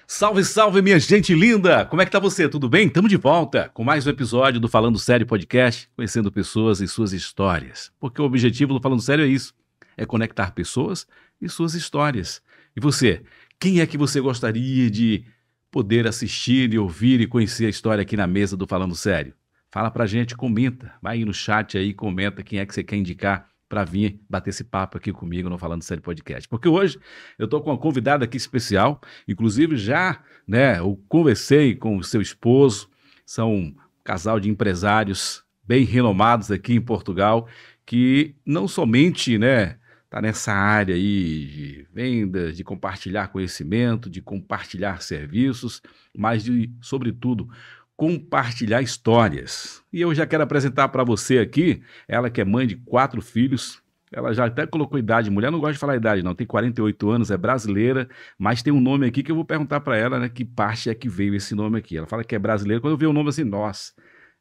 Salve, salve, minha gente linda! Como é que tá você? Tudo bem? Estamos de volta com mais um episódio do Falando Sério Podcast, conhecendo pessoas e suas histórias. Porque o objetivo do Falando Sério é isso, é conectar pessoas e suas histórias. E você, quem é que você gostaria de poder assistir e ouvir e conhecer a história aqui na mesa do Falando Sério? Fala pra gente, comenta, vai aí no chat aí, comenta quem é que você quer indicar para vir bater esse papo aqui comigo no Falando Sério Podcast. Porque hoje eu estou com uma convidada aqui especial, inclusive já, eu conversei com o seu esposo, são um casal de empresários bem renomados aqui em Portugal, que não somente, tá nessa área aí de vendas, de compartilhar conhecimento, de compartilhar serviços, mas de, sobretudo, compartilhar histórias. E eu já quero apresentar para você aqui, ela que é mãe de 4 filhos, ela já até colocou idade, mulher não gosta de falar idade não, tem 48 anos, é brasileira, mas tem um nome aqui que eu vou perguntar para ela, que parte é que veio esse nome aqui. Ela fala que é brasileira, quando eu vi o nome assim, nossa,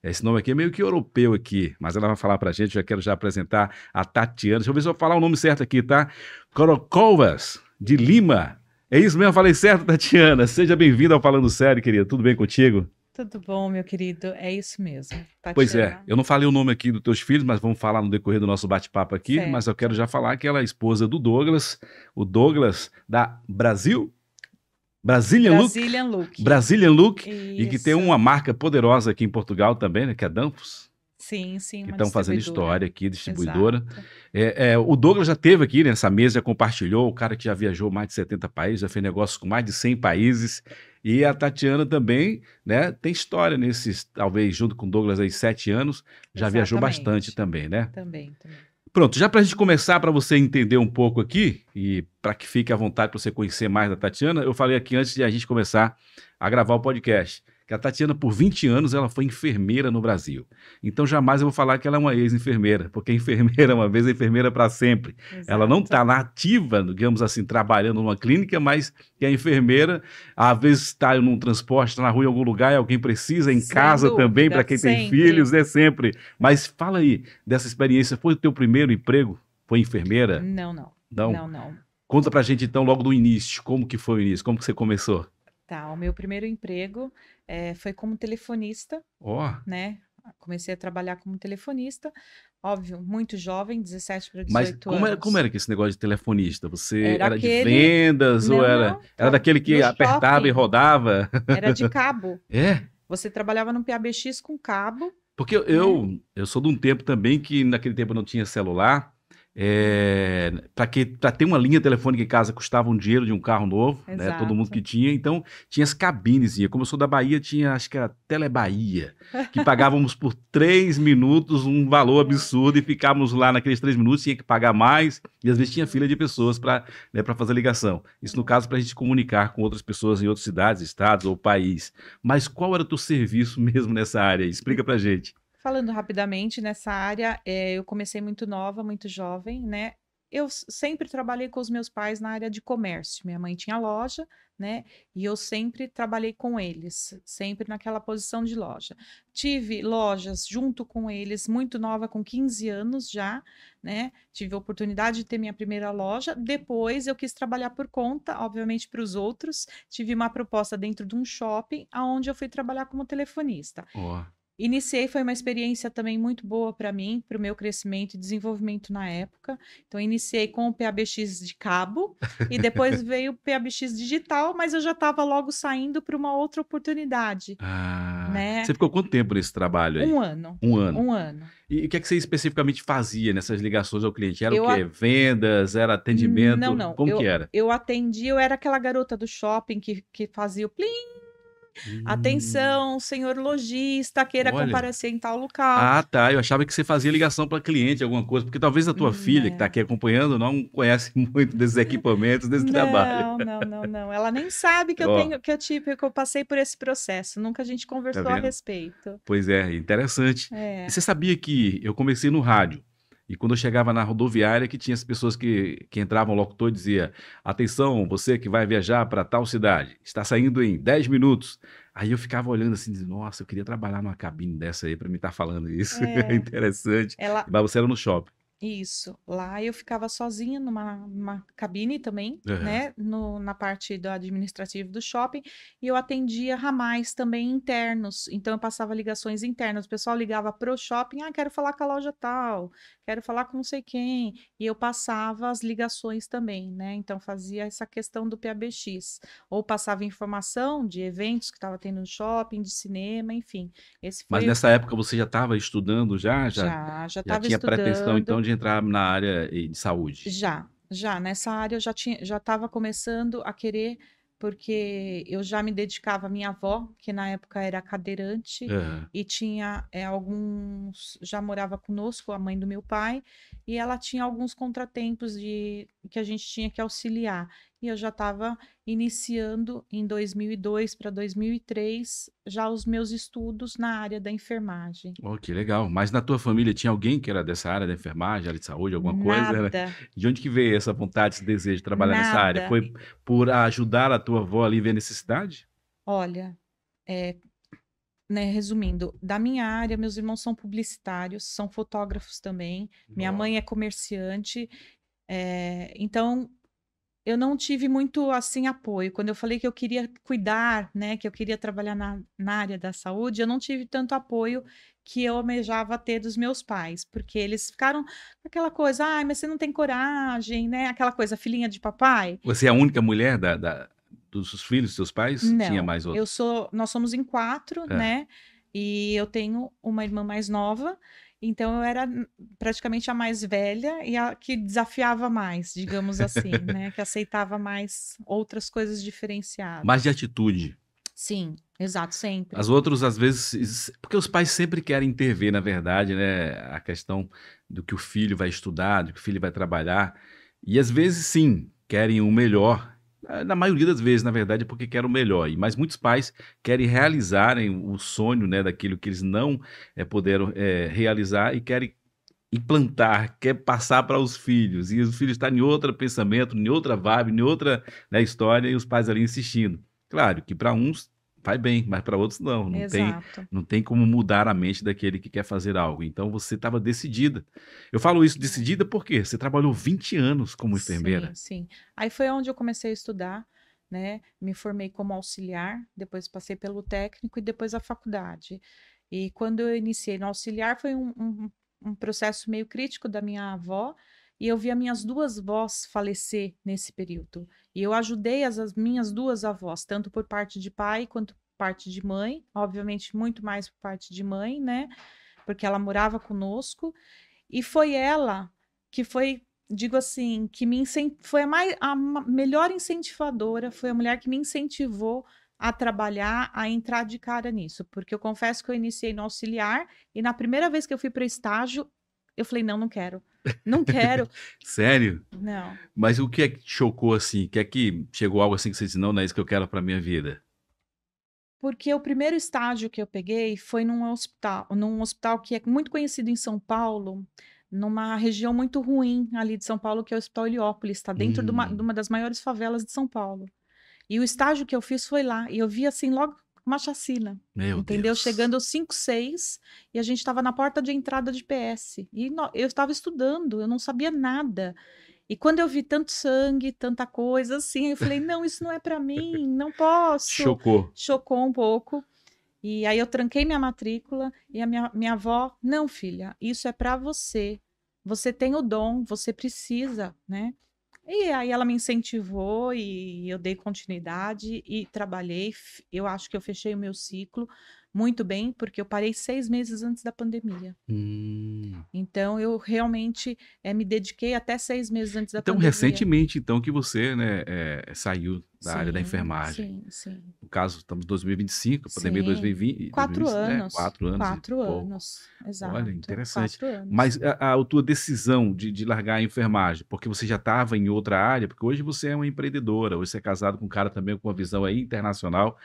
esse nome aqui é meio que europeu aqui, mas ela vai falar para a gente, já quero apresentar a Tatiana, deixa eu ver se eu vou falar o nome certo aqui, tá? Corokovas, de Lima. É isso mesmo, falei certo, Tatiana? Seja bem-vinda ao Falando Sério, querida, tudo bem contigo? Tudo bom, meu querido? É isso mesmo, Tatiana. Pois é, eu não falei o nome aqui dos teus filhos, mas vamos falar no decorrer do nosso bate-papo aqui, Certo. mas eu quero já falar que ela é a esposa do Douglas, o Douglas da Brazilian Look, Brazilian Look, e que tem uma marca poderosa aqui em Portugal também, que é a Danfoss. Sim, Que uma estão fazendo distribuidora. história aqui, distribuidora. Exato. O Douglas já esteve aqui nessa mesa, já compartilhou, o cara que já viajou mais de 70 países, já fez negócios com mais de 100 países. E a Tatiana também, tem história nesses, talvez junto com o Douglas aí, 7 anos, já viajou bastante também, né? Também. Pronto, já para a gente começar, para você entender um pouco aqui, e para que fique à vontade para você conhecer mais da Tatiana, eu falei aqui antes de a gente começar a gravar o podcast, que a Tatiana, por 20 anos, ela foi enfermeira no Brasil. Então, jamais eu vou falar que ela é uma ex-enfermeira, porque enfermeira uma vez é enfermeira para sempre. Exato. Ela não está na ativa, digamos assim, trabalhando numa clínica, mas que é enfermeira, às vezes está num transporte, está na rua em algum lugar, e alguém precisa, em casa também, para quem tem filhos, sempre. Mas fala aí dessa experiência, foi o teu primeiro emprego? Foi enfermeira? Não. Conta pra gente, então, logo do início, como que foi o início, como que você começou? Tá, o meu primeiro emprego foi como telefonista, né? Comecei a trabalhar como telefonista, óbvio, muito jovem, 17 para 18 anos. Mas como era que esse negócio de telefonista? Você Era de vendas ou era daquele que apertava shopping. E rodava? Era de cabo. É? Você trabalhava no PABX com cabo. Porque eu sou de um tempo também que naquele tempo não tinha celular. Para ter uma linha telefônica em casa custava um dinheiro de um carro novo, todo mundo que tinha, então tinha as cabines, como eu sou da Bahia, tinha, acho que era Telebahia, que pagávamos por 3 minutos um valor absurdo e ficávamos lá naqueles 3 minutos, tinha que pagar mais, e às vezes tinha fila de pessoas para fazer ligação. Isso no caso para a gente comunicar com outras pessoas em outras cidades, estados ou país. Mas qual era o teu serviço mesmo nessa área? Explica pra gente. Falando rapidamente, nessa área, eu comecei muito nova, muito jovem, né? Eu sempre trabalhei com os meus pais na área de comércio. Minha mãe tinha loja, né? E eu sempre trabalhei com eles, sempre naquela posição de loja. Tive lojas junto com eles, muito nova, com 15 anos já, né? Tive a oportunidade de ter minha primeira loja. Depois eu quis trabalhar por conta, obviamente para os outros. Tive uma proposta dentro de um shopping, onde eu fui trabalhar como telefonista. Iniciei, foi uma experiência também muito boa para mim, para o meu crescimento e desenvolvimento na época. Então, iniciei com o PABX de cabo e depois veio o PABX digital, mas eu já estava logo saindo para uma outra oportunidade. Você ficou quanto tempo nesse trabalho aí? 1 ano. 1 ano. 1 ano. E o que é que você especificamente fazia nessas ligações ao cliente? Era o quê? Vendas? Era atendimento? Não. Como que era? Eu atendi, eu era aquela garota do shopping que fazia o plim. Atenção, senhor lojista, queira comparecer em tal local. Eu achava que você fazia ligação para cliente, alguma coisa, porque talvez a tua filha que está aqui acompanhando não conhece muito desses equipamentos, desse trabalho. Não. Ela nem sabe que eu passei por esse processo. Nunca a gente conversou a respeito. Pois é, interessante. E você sabia que eu comecei no rádio? E quando eu chegava na rodoviária, que tinha as pessoas que entravam, o locutor dizia: atenção, você que vai viajar para tal cidade, está saindo em 10 minutos. Aí eu ficava olhando assim, dizendo, nossa, eu queria trabalhar numa cabine dessa aí para me estar falando isso. É interessante. Mas você era no shopping. Isso. Lá eu ficava sozinha numa cabine também, Aham. né? Na parte do administrativo do shopping, e eu atendia ramais também internos. Então eu passava ligações internas. O pessoal ligava pro shopping, quero falar com a loja tal, quero falar com não sei quem. E eu passava as ligações também, né? Então fazia essa questão do PABX. Ou passava informação de eventos que estava tendo no shopping, de cinema, enfim. Esse Mas foi nessa época você já estava estudando já já estava tinha pretensão então estudando. de entrar na área, de saúde? Já, nessa área eu já estava começando a querer, porque eu já me dedicava à minha avó, que na época era cadeirante, Aham. e tinha já morava conosco, a mãe do meu pai, e ela tinha alguns contratempos que a gente tinha que auxiliar. E eu já estava iniciando em 2002 para 2003 já os meus estudos na área da enfermagem. Oh, que legal. Mas na tua família tinha alguém que era dessa área da enfermagem, área de saúde, alguma coisa? Nada, De onde que veio essa vontade, esse desejo de trabalhar nessa área? nada. Foi por ajudar a tua avó ali ver a necessidade? Olha, é, né, resumindo, da minha área, meus irmãos são publicitários, são fotógrafos também, minha Ó. mãe é comerciante, então eu não tive muito assim apoio. Quando eu falei que eu queria cuidar, né, que eu queria trabalhar na área da saúde, eu não tive tanto apoio que eu almejava ter dos meus pais, porque eles ficaram com aquela coisa, ai, mas você não tem coragem, né? Aquela coisa, filhinha de papai. Você é a única mulher dos filhos dos seus pais? Tinha Não, mais outros? nós somos em 4, É. né, e eu tenho uma irmã mais nova, então eu era praticamente a mais velha e a que desafiava mais, digamos assim, né, que aceitava mais outras coisas Mais de diferenciadas. atitude. Sim, exato, sempre. As outras, às vezes, porque os pais sempre querem intervir, na verdade, né? A questão do que o filho vai estudar, do que o filho vai trabalhar. E às vezes, sim, querem o melhor. Na maioria das vezes, na verdade, é porque querem o melhor. Mas muitos pais querem realizarem o sonho, né, daquilo que eles não puderam realizar e querem implantar, quer passar para os filhos. E os filhos estão em outro pensamento, em outra vibe, em outra, né, história, e os pais ali insistindo. Claro que para uns vai bem, mas para outros não. Exato. Não tem como mudar a mente daquele que quer fazer algo. Então você estava decidida. Eu falo isso É. decidida porque você trabalhou 20 anos como Sim, enfermeira. sim. Aí foi onde eu comecei a estudar, né, me formei como auxiliar, depois passei pelo técnico e depois a faculdade. E quando eu iniciei no auxiliar, foi um processo meio crítico da minha avó, e eu vi as minhas duas avós falecer nesse período. E eu ajudei as minhas duas avós, tanto por parte de pai quanto por parte de mãe, obviamente muito mais por parte de mãe, né? Porque ela morava conosco, e foi ela que foi, digo assim, que foi melhor incentivadora, foi a mulher que me incentivou a trabalhar, a entrar de cara nisso, porque eu confesso que eu iniciei no auxiliar e na primeira vez que eu fui para estágio, eu falei, não, não quero. Não quero. Sério? Não. Mas o que é que te chocou assim? O que é que chegou algo assim que você disse, não, não é isso que eu quero para minha vida? Porque o primeiro estágio que eu peguei foi num hospital que é muito conhecido em São Paulo, numa região muito ruim ali de São Paulo, que é o Hospital Heliópolis, está dentro de Hum, uma das maiores favelas de São Paulo. E o estágio que eu fiz foi lá, e eu vi assim logo uma chacina, meu entendeu? Deus. Chegando aos 5, 6, e a gente estava na porta de entrada de PS. E eu estava estudando, eu não sabia nada. E quando eu vi tanto sangue, tanta coisa assim, eu falei: não, isso não é para mim, não posso. Chocou. Chocou um pouco. E aí eu tranquei minha matrícula e a minha avó, não, filha, isso é para você. Você tem o dom, você precisa, né? E aí ela me incentivou e eu dei continuidade e trabalhei. Eu acho que eu fechei o meu ciclo muito bem, porque eu parei 6 meses antes da pandemia. Hum. Então eu realmente me dediquei até 6 meses antes da Então, pandemia. recentemente, então, que você, né, saiu da área da Sim, enfermagem. sim, sim. No caso, estamos em 2025, a pandemia é Sim, 2020, 4 2020, né, anos. 4 anos e 4 pouco. anos, Olha, exato. interessante. 4 anos. Mas a tua decisão de largar a enfermagem, porque você já estava em outra área, porque hoje você é uma empreendedora, hoje você é casado com um cara também com uma visão aí internacional,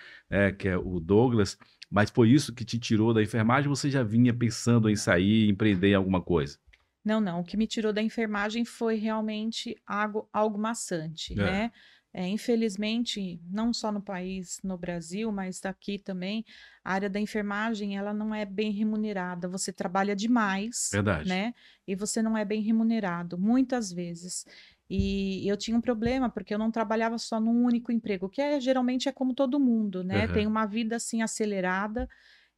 que é o Douglas, mas foi isso que te tirou da enfermagem ou você já vinha pensando em sair, empreender em alguma coisa? Não, não. O que me tirou da enfermagem foi realmente algo maçante, É. né? Infelizmente, não só no país, no Brasil, mas aqui também, a área da enfermagem, ela não é bem remunerada. Você trabalha demais, Verdade. né? E você não é bem remunerado, muitas vezes. E eu tinha um problema, porque eu não trabalhava só num único emprego, que geralmente é como todo mundo, né? Tem Aham. uma vida assim acelerada.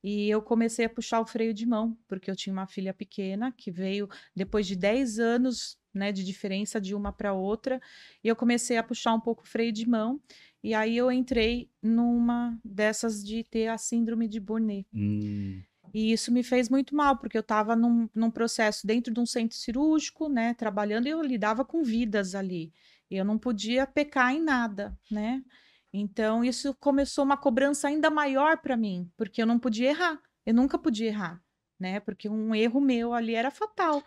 E eu comecei a puxar o freio de mão, porque eu tinha uma filha pequena que veio depois de 10 anos, né, de diferença de uma para outra, e eu comecei a puxar um pouco o freio de mão, e aí eu entrei numa dessas de ter a síndrome de Burnet. Hum, E isso me fez muito mal, porque eu estava num processo dentro de um centro cirúrgico, né, trabalhando, e eu lidava com vidas ali. E eu não podia pecar em nada, né? Então, isso começou uma cobrança ainda maior para mim, porque eu não podia errar. Eu nunca podia errar, né? Porque um erro meu ali era fatal.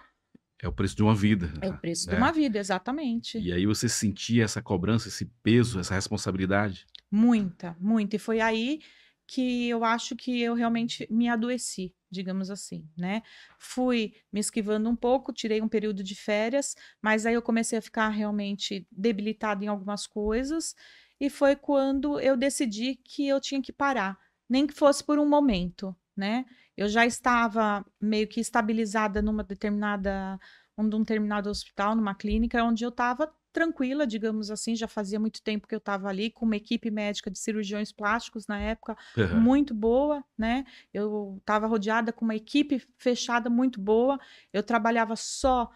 é o preço de uma vida, É o preço de uma né? vida, exatamente. E aí você sentia essa cobrança, esse peso, essa responsabilidade? Muita, muita. E foi aí que eu acho que eu realmente me adoeci, digamos assim, né? Fui me esquivando um pouco, tirei um período de férias, mas aí eu comecei a ficar realmente debilitada em algumas coisas, e foi quando eu decidi que eu tinha que parar, nem que fosse por um momento, né? Eu já estava meio que estabilizada num determinado hospital, numa clínica, onde eu estava tranquila, digamos assim, já fazia muito tempo que eu estava ali com uma equipe médica de cirurgiões plásticos na época Aham. muito boa, né? Eu estava rodeada com uma equipe fechada muito boa. Eu trabalhava só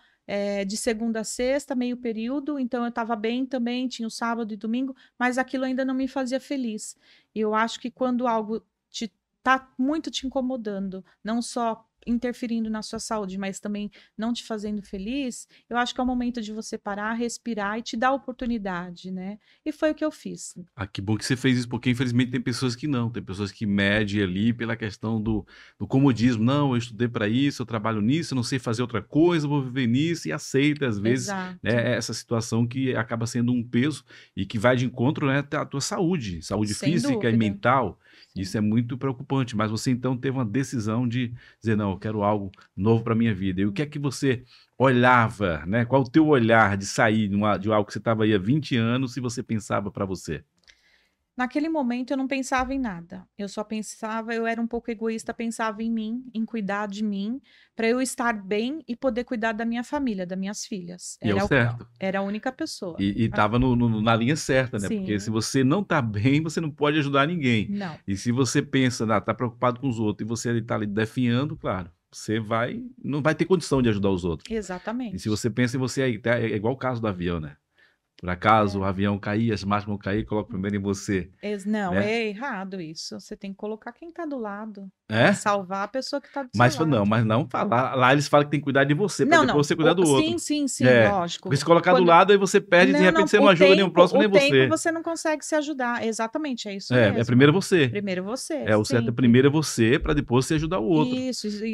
de segunda a sexta, meio período, então eu estava bem também, tinha o sábado e domingo, mas aquilo ainda não me fazia feliz. E eu acho que quando algo te tá muito te incomodando, não só interferindo na sua saúde, mas também não te fazendo feliz, eu acho que é o momento de você parar, respirar e te dar a oportunidade, né? E foi o que eu fiz. Ah, que bom que você fez isso, porque infelizmente tem pessoas que não, tem pessoas que medem ali pela questão do comodismo. Não, eu estudei para isso, eu trabalho nisso, eu não sei fazer outra coisa, eu vou viver nisso, e aceita, às vezes, Exato. né, essa situação que acaba sendo um peso e que vai de encontro, né, à tua saúde, saúde Sem física e dúvida. mental. Isso Sim. é muito preocupante, mas você então teve uma decisão de dizer, não, eu quero algo novo para minha vida. E o que é que você olhava, né? Qual o teu olhar de sair de algo que você estava aí há 20 anos e você pensava para você? Naquele momento eu não pensava em nada. Eu só pensava, eu era um pouco egoísta, pensava em mim, em cuidar de mim, para eu estar bem e poder cuidar da minha família, das minhas filhas. E é o certo. Era a única pessoa. E estava na linha certa, né, porque se Sim, você não está bem, você não pode ajudar ninguém. não, E se você pensa, ah, tá preocupado com os outros e você está ali definhando, claro, você não vai ter condição de ajudar os outros. E se exatamente. você pensa em você aí, tá, é igual o caso do avião, né. Por acaso o É. avião cair, as máscaras vão cair, coloca primeiro em você, Não, né. é errado isso. Você tem que colocar quem está do lado, para É? salvar a pessoa que está do seu lado. Mas não falar lá eles falam que tem que cuidar de você, para Não, depois não. você cuidar do Sim, outro. sim, sim, É, porque se lógico. colocar do Quando lado, aí você perde e de Não, repente não, você não ajuda nem o próximo, o nem tempo você. você não consegue se ajudar. Exatamente, é isso É primeiro mesmo. você. Primeiro você, É, o certo é sempre. primeiro é você, para depois você ajudar o outro.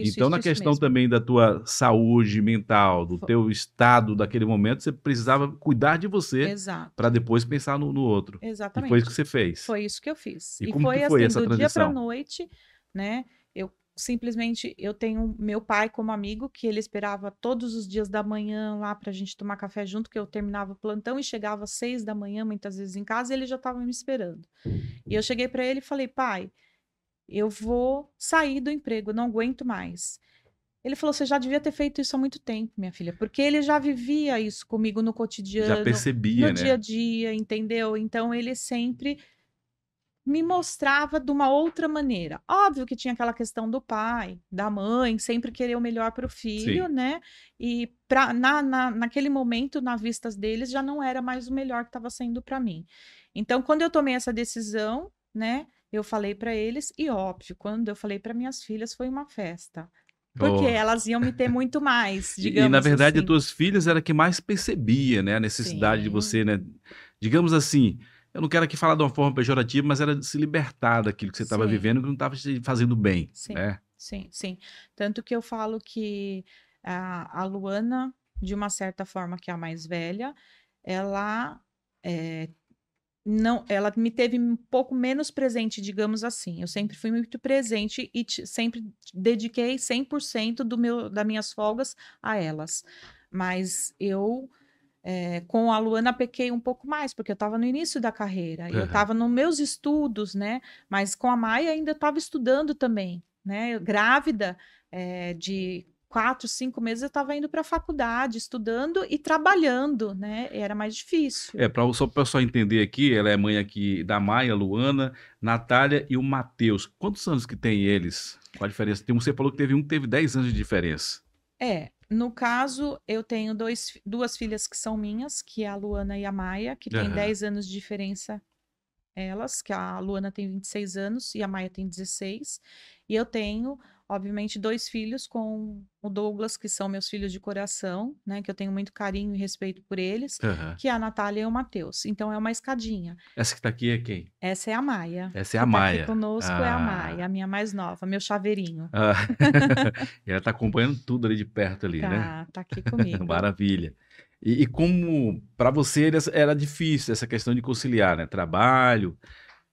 Então na Isso questão mesmo. também da tua saúde mental, do Fo teu estado daquele momento, você precisava cuidar de você, para Exato, depois pensar no outro. E foi isso que exatamente. você fez. Foi isso que eu fiz. E E como que foi foi assim, essa do dia para a transição? noite, né, eu tenho meu pai como amigo, que ele esperava todos os dias da manhã lá para a gente tomar café junto, que eu terminava o plantão e chegava às 6 da manhã, muitas vezes em casa, e ele já estava me esperando. E eu cheguei para ele e falei: "Pai, eu vou sair do emprego, eu não aguento mais". Ele falou: "Você já devia ter feito isso há muito tempo, minha filha", porque ele já vivia isso comigo no Já cotidiano, no percebia, dia a né? dia, entendeu? Então ele sempre me mostrava de uma outra maneira. Óbvio que tinha aquela questão do pai, da mãe, sempre querer o melhor para o filho, Sim. né? E naquele momento, na vistas deles, já não era mais o melhor que estava sendo para mim. Então, quando eu tomei essa decisão, né? Eu falei para eles, e óbvio, quando eu falei para minhas filhas, foi uma festa. Porque Oh. elas iam me ter muito mais, Na digamos verdade, as assim. tuas filhas era que mais percebia, né, a necessidade de Sim, você, né, digamos assim, eu não quero aqui falar de uma forma pejorativa, mas era de se libertar daquilo que você estava sim. vivendo que não estava te fazendo bem, Sim, né. sim, sim. Tanto que eu falo que a Luana, de uma certa forma, que é a mais velha, ela eh, não, ela me teve um pouco menos presente, digamos assim. Eu sempre fui muito presente e sempre dediquei 100% das minhas folgas a elas. Mas eu Com a Luana pequei um pouco mais, porque eu estava no início da carreira, eu Aham. estava nos meus estudos, né? Mas com a Maia ainda estava estudando também, né? Grávida, de 4, 5 meses, eu estava indo para a faculdade, estudando e trabalhando, né? E era mais difícil. Só para o pessoal entender aqui, ela é mãe aqui da Maia, Luana, Natália e o Matheus. Quantos anos que tem eles? Qual a diferença? Você falou que teve um que teve 10 anos de diferença. No caso, eu tenho duas filhas que são minhas, que é a Luana e a Maia, que tem Aham. 10 anos de diferença elas, que a Luana tem 26 anos e a Maia tem 16. E eu tenho, obviamente, dois filhos com o Douglas, que são meus filhos de coração, né? Que eu tenho muito carinho e respeito por eles, Aham. que é a Natália e o Matheus. Então é uma escadinha. Essa que tá aqui é quem? Essa é a Maia. Essa é a Que tá aqui Maia. conosco é a Maia, Ah. a minha mais nova, meu chaveirinho. Ah. E ela tá acompanhando tudo ali de perto ali, né? Tá aqui comigo. Maravilha. E como para você era difícil essa questão de conciliar, né? Trabalho,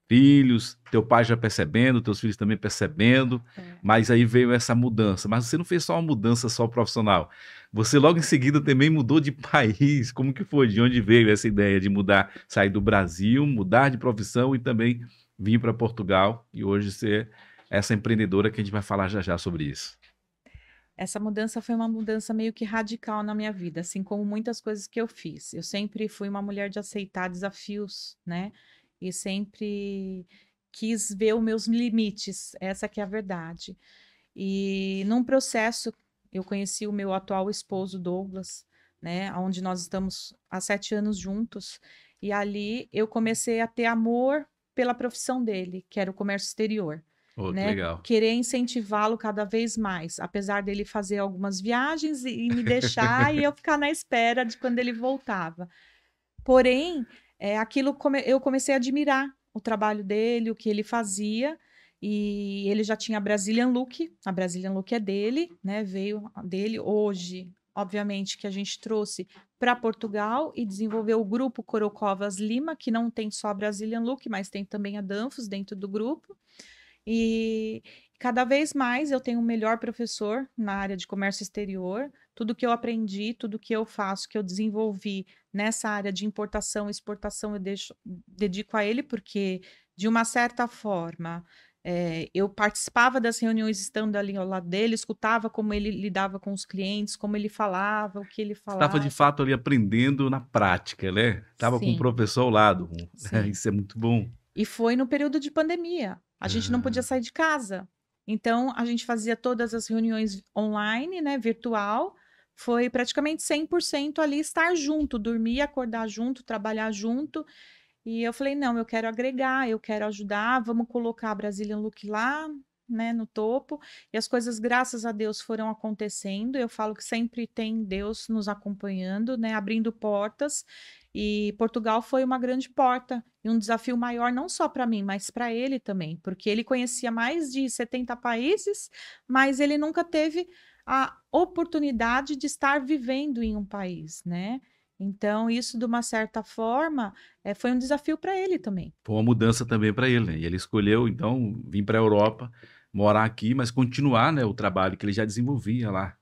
filhos, teu pai já percebendo, teus filhos também percebendo, É. mas aí veio essa mudança. Mas você não fez só uma mudança só profissional. Você logo em seguida também mudou de país. Como que foi? De onde veio essa ideia de mudar, sair do Brasil, mudar de profissão e também vir para Portugal e hoje ser essa empreendedora que a gente vai falar já já sobre isso. Essa mudança foi uma mudança meio que radical na minha vida, assim como muitas coisas que eu fiz. Eu sempre fui uma mulher de aceitar desafios, né? E sempre quis ver os meus limites, essa que é a verdade. E num processo, eu conheci o meu atual esposo, Douglas, né? Onde nós estamos há 7 anos juntos. E ali eu comecei a ter amor pela profissão dele, que era o comércio exterior, Oh, que né? legal. Querer incentivá-lo cada vez mais, apesar dele fazer algumas viagens e me deixar e eu ficar na espera de quando ele voltava. Porém, eu comecei a admirar o trabalho dele, o que ele fazia, e ele já tinha a Brazilian Look é dele, né? Veio dele hoje. Obviamente que a gente trouxe para Portugal e desenvolveu o grupo Corocovas Lima, que não tem só a Brazilian Look, mas tem também a Danfos dentro do grupo. E cada vez mais eu tenho um melhor professor na área de comércio exterior. Tudo que eu aprendi, tudo que eu faço, que eu desenvolvi nessa área de importação e exportação, dedico a ele, porque, de uma certa forma, eu participava das reuniões estando ali ao lado dele, escutava como ele lidava com os clientes, como ele falava, o que ele Você estava de falava. fato ali aprendendo na prática, né? Estava com o Sim, professor ao lado. sim. Isso é muito bom. E foi no período de pandemia. A gente não podia Ah, sair de casa. Então, a gente fazia todas as reuniões online, né, virtual. Foi praticamente 100% ali estar junto, dormir, acordar junto, trabalhar junto. E eu falei, não, eu quero agregar, eu quero ajudar, vamos colocar a Brazilian Look lá, né, no topo. E as coisas, graças a Deus, foram acontecendo. Eu falo que sempre tem Deus nos acompanhando, né, abrindo portas. E Portugal foi uma grande porta e um desafio maior, não só para mim, mas para ele também, porque ele conhecia mais de 70 países, mas ele nunca teve a oportunidade de estar vivendo em um país, né? Então, isso, de uma certa forma, foi um desafio para ele também. foi uma mudança também para ele, né? E ele escolheu, então, vir para a Europa, morar aqui, mas continuar, né, o trabalho que ele já desenvolvia lá.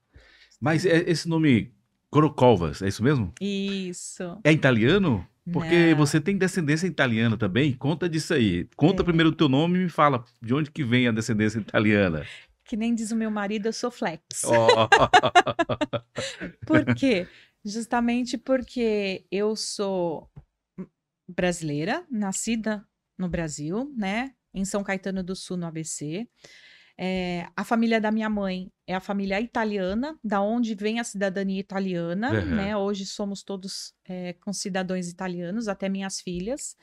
Mas Sim. esse nome, Corocolvas, é isso mesmo? Isso. É italiano? Porque você Não. tem descendência italiana também. Conta disso aí. Conta É, primeiro o teu nome e me fala de onde que vem a descendência italiana. que nem diz o meu marido, eu sou flex. Ó. Por quê? Justamente porque eu sou brasileira, nascida no Brasil, né? Em São Caetano do Sul, no ABC. A família da minha mãe é a família italiana, da onde vem a cidadania italiana, Aham. né? Hoje somos todos com cidadãos italianos, até minhas filhas.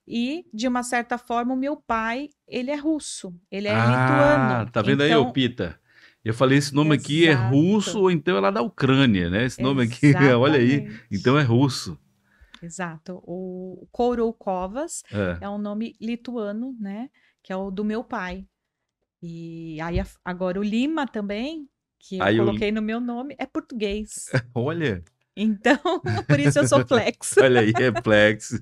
E, de uma certa forma, o meu pai, ele é russo, ele é Ah, lituano. tá vendo aí, ô Então, Pita? Eu falei, esse nome aqui é russo exato, ou então é lá da Ucrânia, né? Esse nome aqui, olha aí, então exatamente. é russo. Exato. O Kouroukovas É. é um nome lituano, né? Que é o do meu pai. E aí, agora o Lima também, que eu Aí eu, coloquei no meu nome, é português. olha. Então, por isso eu sou flex. Olha aí, é Plex.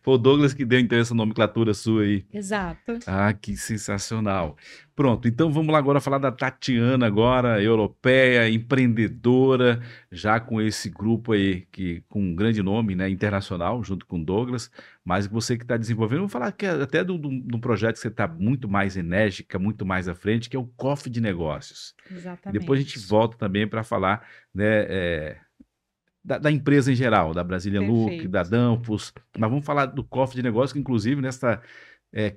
Foi o Douglas que deu então essa nomenclatura sua aí. Exato. Ah, que sensacional. Pronto, então vamos lá agora falar da Tatiana agora, europeia, empreendedora, já com esse grupo aí que com um grande nome, né, internacional, junto com o Douglas, mas você que está desenvolvendo, vou falar que até do projeto que você está muito mais enérgica, muito mais à frente, que é o Coffee de Negócios. E depois a gente Exatamente. volta também para falar, né, da empresa em geral, da Brazilian Look, da Perfeito. Danfoss, mas vamos falar do Coffee de Negócios, que inclusive nesta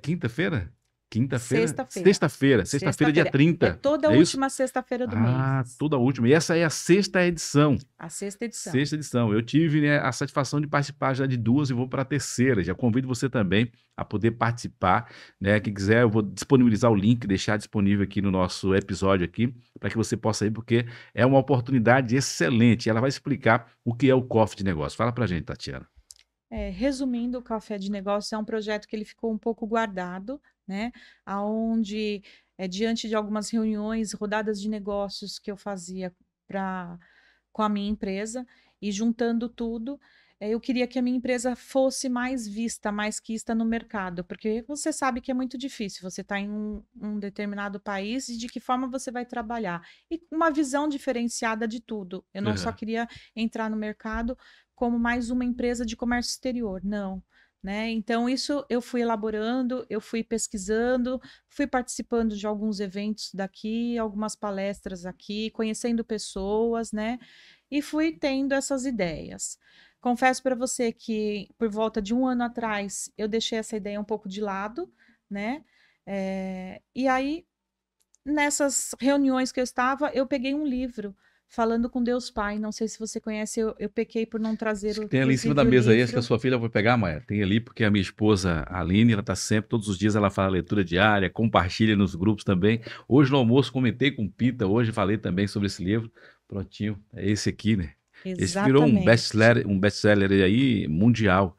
quinta-feira? Quinta-feira? Sexta-feira. Sexta-feira, dia Sexta-feira. É 30, toda é isso? última sexta-feira do Ah, mês. toda a última. E essa é a sexta edição. A sexta edição. Sexta edição. Eu tive, né, a satisfação de participar já de duas e vou para a terceira. Já convido você também a poder participar, né? Quem quiser, eu vou disponibilizar o link, deixar disponível aqui no nosso episódio aqui, para que você possa ir, porque é uma oportunidade excelente. Ela vai explicar o que é o Coffee de Negócio. Fala para a gente, Tatiana. Resumindo, o Café de Negócio é um projeto que ele ficou um pouco guardado, né? Aonde, diante de algumas reuniões, rodadas de negócios que eu fazia com a minha empresa e juntando tudo, eu queria que a minha empresa fosse mais vista, mais quista no mercado, porque você sabe que é muito difícil você estar em um determinado país e de que forma você vai trabalhar. E com uma visão diferenciada de tudo. Eu não só Aham. queria entrar no mercado como mais uma empresa de comércio exterior, não. Né? Então, isso eu fui elaborando, eu fui pesquisando, fui participando de alguns eventos daqui, algumas palestras aqui, conhecendo pessoas, né? E fui tendo essas ideias. Confesso para você que por volta de um ano atrás eu deixei essa ideia um pouco de lado, né? E aí, nessas reuniões que eu estava, eu peguei um livro falando com Deus Pai. Não sei se você conhece, eu pequei por não trazer, Acho que tem ali em cima da inclusive, o mesa aí, acho que a livro. sua filha vai pegar, Maia. Tem ali, porque a minha esposa, a Aline, ela tá sempre, todos os dias ela fala leitura diária, compartilha nos grupos também. Hoje no almoço comentei com o Pita, hoje falei também sobre esse livro. Prontinho, é esse aqui, né? Esse virou Exatamente. um best-seller aí mundial.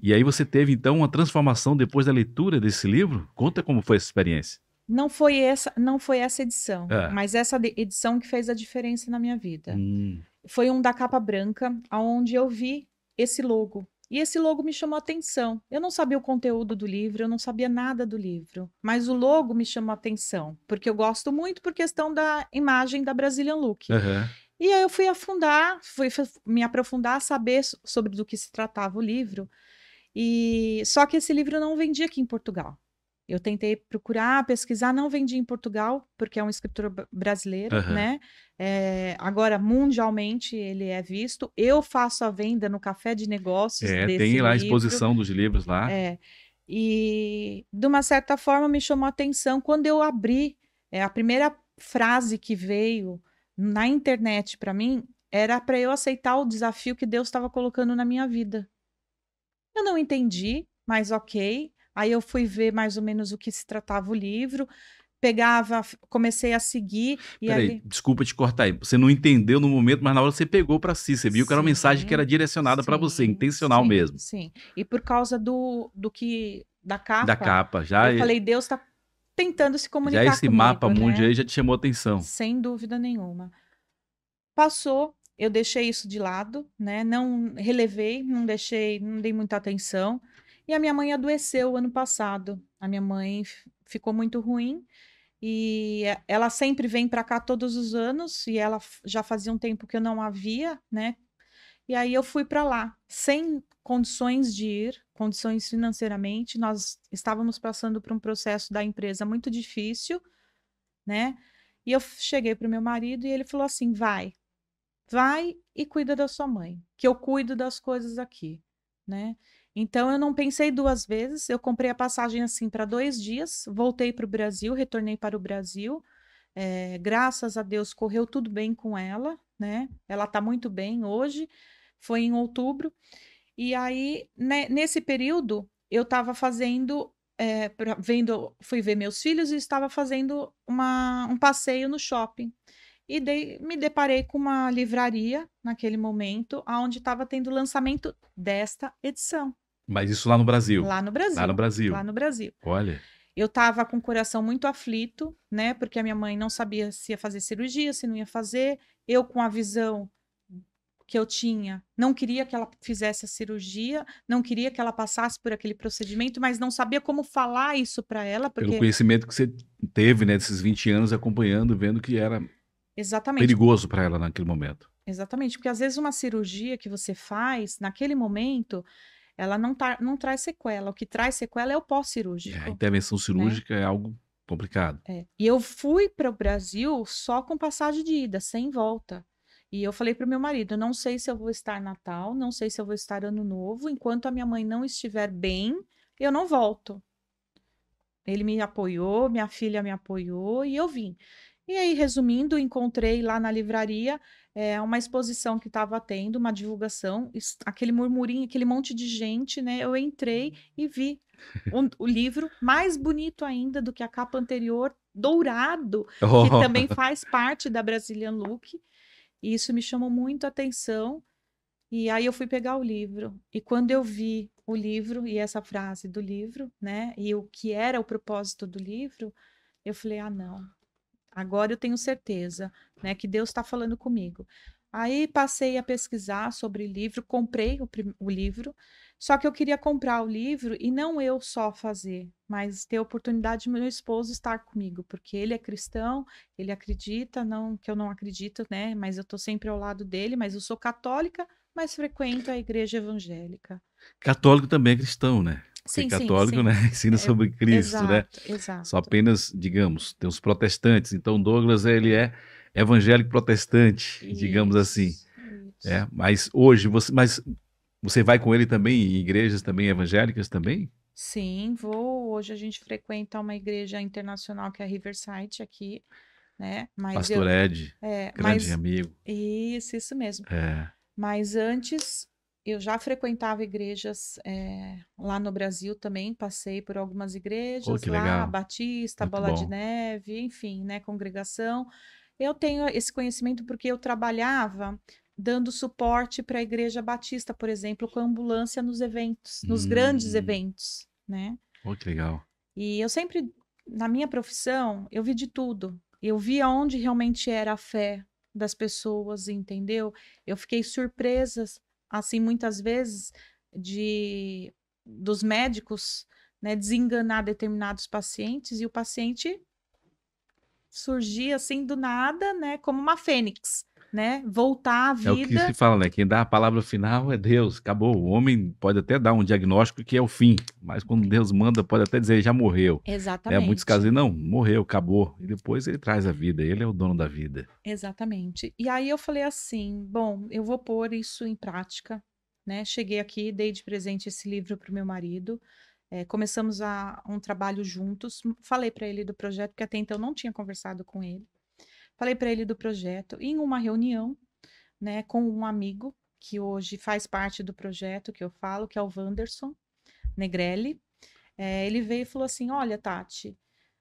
E aí você teve então uma transformação depois da leitura desse livro? Conta como foi essa experiência. Não foi essa edição, Ah, mas essa edição que fez a diferença na minha vida. hum, Foi um da capa branca, onde eu vi esse logo. E esse logo me chamou a atenção. Eu não sabia o conteúdo do livro, eu não sabia nada do livro, mas o logo me chamou a atenção, porque eu gosto muito por questão da imagem da Brazilian Look. aham. E aí eu fui afundar, me aprofundar, saber sobre do que se tratava o livro. E só que esse livro não vendia aqui em Portugal. Eu tentei procurar, pesquisar, não vendia em Portugal, porque é um escritor brasileiro, Aham. né? Agora, mundialmente, ele é visto. Eu faço a venda no Café de Negócios É, desse tem lá a livro. exposição dos livros lá. É, e, de uma certa forma, me chamou a atenção quando eu abri. A primeira frase que veio na internet para mim era para eu aceitar o desafio que Deus estava colocando na minha vida. Eu não entendi, mas ok. Aí eu fui ver mais ou menos o que se tratava o livro, pegava, comecei a seguir, e Peraí, ali. desculpa te cortar aí. Você não entendeu no momento, mas na hora você pegou para si. Você viu que era uma mensagem que era Sim, direcionada para você, sim, intencional sim, mesmo. sim. E por causa da Da capa, capa. Já, eu falei, Deus está tentando se já comunicar esse mapa comigo, mundi né? aí já te chamou atenção. Sem dúvida nenhuma. Passou, eu deixei isso de lado, né? Não relevei, não deixei, não dei muita atenção. E a minha mãe adoeceu ano passado. A minha mãe ficou muito ruim e ela sempre vem para cá todos os anos e ela já fazia um tempo que eu não a via, né? E aí eu fui para lá, sem condições de ir, condições financeiramente. Nós estávamos passando por um processo da empresa muito difícil, né? E eu cheguei para o meu marido e ele falou assim: vai e cuida da sua mãe, que eu cuido das coisas aqui, né? Então eu não pensei duas vezes, eu comprei a passagem assim para 2 dias, voltei para o Brasil, retornei para o Brasil. Graças a Deus correu tudo bem com ela, né? Ela está muito bem hoje. Foi em outubro. E aí, né, nesse período, eu estava fazendo, fui ver meus filhos e estava fazendo um passeio no shopping. E me deparei com uma livraria naquele momento, onde estava tendo o lançamento desta edição, Mas isso lá no Brasil. lá no Lá no Brasil, lá Brasil. no Brasil. Olha. Eu estava com o coração muito aflito, né? Porque a minha mãe não sabia se ia fazer cirurgia, se não ia fazer. Eu com a visão que eu tinha. Não queria que ela fizesse a cirurgia, não queria que ela passasse por aquele procedimento, mas não sabia como falar isso para ela, Pelo porque conhecimento que você teve, né, desses 20 anos acompanhando, vendo que era exatamente, perigoso para ela naquele momento. exatamente, porque às vezes uma cirurgia que você faz naquele momento, ela não traz sequela. O que traz sequela é o A pós-cirúrgico, intervenção né? cirúrgica é algo complicado. É. E eu fui para o Brasil só com passagem de ida, sem volta. E eu falei para o meu marido: não sei se eu vou estar Natal, não sei se eu vou estar Ano Novo, enquanto a minha mãe não estiver bem, eu não volto. Ele me apoiou, minha filha me apoiou e eu vim. E aí, resumindo, encontrei lá na livraria uma exposição que estava tendo, uma divulgação, aquele murmurinho, aquele monte de gente, né? Eu entrei e vi o livro mais bonito ainda do que a capa anterior, dourado, que também Oh, faz parte da Brazilian Look. E isso me chamou muito a atenção. E aí eu fui pegar o livro. E quando eu vi o livro e essa frase do livro, né? E o que era o propósito do livro, eu falei: ah, não. Agora eu tenho certeza, né, que Deus está falando comigo. Aí passei a pesquisar sobre o livro, comprei o livro, só que eu queria comprar o livro e não eu só fazer, mas ter a oportunidade de meu esposo estar comigo, porque ele é cristão, ele acredita, não que eu não acredito, né, mas eu estou sempre ao lado dele, mas eu sou católica, mas frequento a igreja evangélica. católico também é cristão, né? Porque Sim, sim, católico, né, sim. ensina É, sobre Cristo, né? exato, Só exato. apenas, digamos, tem os protestantes. Então Douglas, ele é evangélico protestante, digamos assim. Isso, isso. Mas hoje mas você vai com ele também em igrejas também evangélicas também? Sim, vou. Hoje a gente frequenta uma igreja internacional que é a Riverside aqui, né? Mas Pastor eu, Ed, grande mas amigo. isso mesmo. É. Mas antes eu já frequentava igrejas lá no Brasil também, passei por algumas Oh, igrejas que lá, legal. Batista, Muito Bola de bom. Neve, enfim, né? Congregação. Eu tenho esse conhecimento porque eu trabalhava dando suporte para a Igreja Batista, por exemplo, com a ambulância nos eventos, nos grandes Hum, eventos, né? oh, que legal. E eu sempre, na minha profissão, eu vi de tudo. Eu vi aonde realmente era a fé das pessoas, entendeu? Eu fiquei surpresa, assim, muitas vezes, de dos médicos, né, desenganar determinados pacientes e o paciente surgir assim do nada, né, como uma fênix, né, voltar à É o que se vida. fala, né? Quem dá a palavra final é Deus. Acabou. O homem pode até dar um diagnóstico que é o fim, mas quando Deus manda, pode até dizer já morreu. Né? Muitos casos Exatamente. dizem, não, morreu, acabou. E depois ele traz a vida. Ele é o dono da vida. Exatamente. E aí eu falei assim, bom, eu vou pôr isso em prática, né? Cheguei aqui, dei de presente esse livro para o meu marido, começamos um trabalho juntos. Falei para ele do projeto, porque até então eu não tinha conversado com ele. Falei para ele do projeto. E em uma reunião, né, com um amigo que hoje faz parte do projeto que eu falo, que é o Wanderson Negrelli. Ele veio e falou assim: olha, Tati,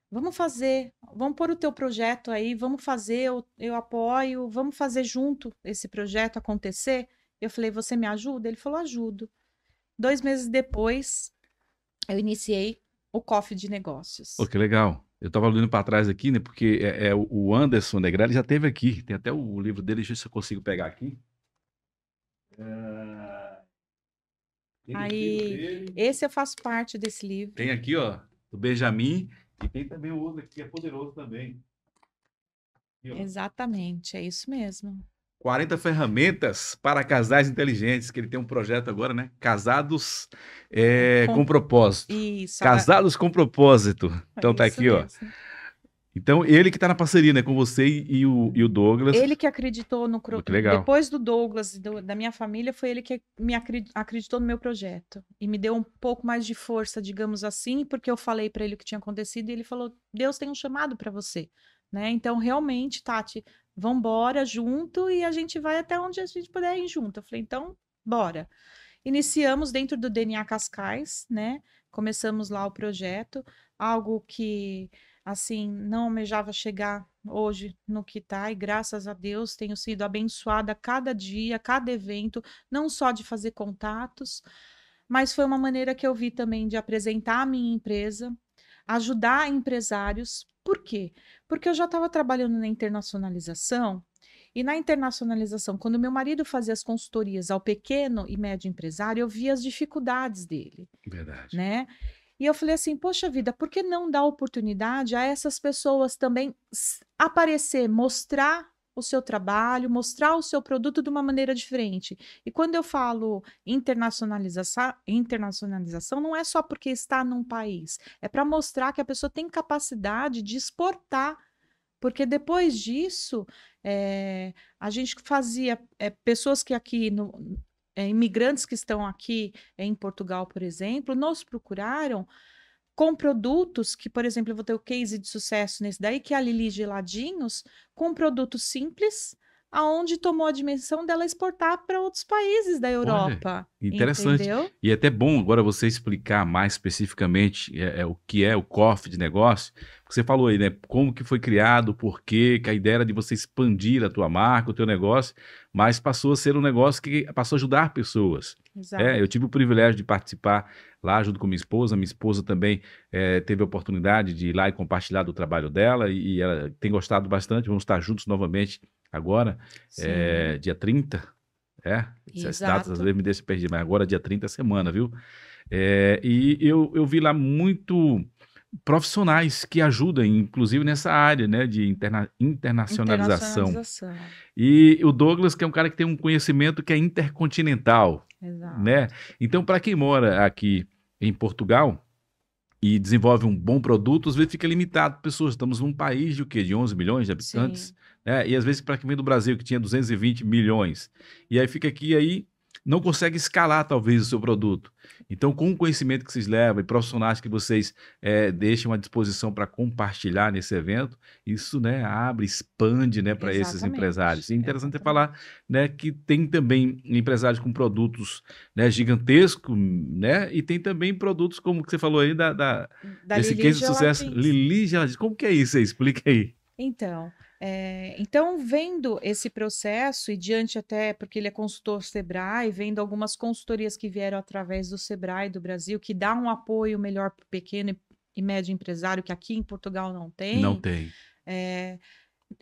vamos fazer, vamos pôr o teu projeto aí, vamos fazer, eu apoio, vamos fazer junto esse projeto acontecer. Eu falei: você me ajuda? Ele falou: ajudo. 2 meses depois, eu iniciei o Coffee de Pô, Negócios. que legal. Eu estava olhando para trás aqui, né? Porque o Anderson Negrelli já esteve aqui. Tem até o livro dele, deixa eu ver se eu consigo pegar aqui. Tem o livro Aí, dele. esse eu faço parte desse livro. Tem aqui, ó, do Benjamin. E tem também o outro aqui, é poderoso também. Aqui, ó. Exatamente, é isso mesmo. 40 ferramentas para casais inteligentes, que ele tem um projeto agora, né? Casados com Com propósito. isso, Casados com propósito. é Então tá isso aqui, ó. mesmo. Então ele que tá na parceria, né, com você e o Douglas. Ele que acreditou Pô, que legal. depois do Douglas e da minha família, foi ele que acreditou no meu projeto e me deu um pouco mais de força, digamos assim, porque eu falei para ele o que tinha acontecido e ele falou: Deus tem um chamado para você, né? Então, realmente, Tati, vamos embora junto e a gente vai até onde a gente puder ir junto. Eu falei: então, bora. Iniciamos dentro do DNA Cascais, né? Começamos lá o projeto, algo que, assim, não almejava chegar hoje no que está, e graças a Deus tenho sido abençoada a cada dia, cada evento, não só de fazer contatos, mas foi uma maneira que eu vi também de apresentar a minha empresa, ajudar empresários. Por quê? Porque eu já estava trabalhando na internacionalização E na internacionalização, quando meu marido fazia as consultorias ao pequeno e médio empresário, eu via as dificuldades dele, Verdade. né? E eu falei assim, poxa vida, por que não dar oportunidade a essas pessoas também aparecer, mostrar o seu trabalho, mostrar o seu produto de uma maneira diferente? E quando eu falo internacionalização não é só porque está num país, é para mostrar que a pessoa tem capacidade de exportar, porque depois disso, a gente fazia, pessoas que aqui, imigrantes que estão aqui em Portugal, por exemplo, nos procuraram com produtos que, por exemplo, eu vou ter o case de sucesso nesse daí, que é a Lili Geladinhos, com produtos simples, aonde tomou a dimensão dela exportar para outros países da Olha, Europa, interessante. entendeu? E é até bom agora você explicar mais especificamente o que é o cofre de negócio. Você falou aí, né? Como que foi criado, por quê, que a ideia era de você expandir a tua marca, o teu negócio, mas passou a ser um negócio que passou a ajudar pessoas. Eu Exato. tive o privilégio de participar lá junto com minha esposa. Minha esposa também teve a oportunidade de ir lá e compartilhar do trabalho dela e ela tem gostado bastante. Vamos estar juntos novamente agora, Sim, dia 30. Essas datas às exato. vezes me deixam perdido, mas agora dia 30 é semana, viu? E eu vi lá muito profissionais que ajudam, inclusive nessa área, né, de internacionalização. Internacionalização. E o Douglas, que é um cara que tem um conhecimento que é intercontinental, né? Exato. Então, para quem mora aqui em Portugal e desenvolve um bom produto, às vezes fica limitado. Pessoas, estamos num país de o quê? De 11 milhões de habitantes, Sim, né? E às vezes para quem vem do Brasil, que tinha 220 milhões, e aí fica aqui, aí não consegue escalar talvez o seu produto. Então, com o conhecimento que vocês levam e profissionais que vocês deixam à disposição para compartilhar nesse evento, isso, né, abre, expande, né, para esses empresários. exatamente. E é interessante você falar, Exatamente. né, que tem também empresários com produtos, né, gigantescos, né, e tem também produtos como que você falou aí Da desse Lili case de sucesso, Gelatins. Lili Geladinho. Como que é isso aí? Explica aí. Então, então, vendo esse processo e diante até, porque ele é consultor Sebrae, vendo algumas consultorias que vieram através do Sebrae do Brasil, que dá um apoio melhor para o pequeno e médio empresário, que aqui em Portugal não Não tem, tem. eh,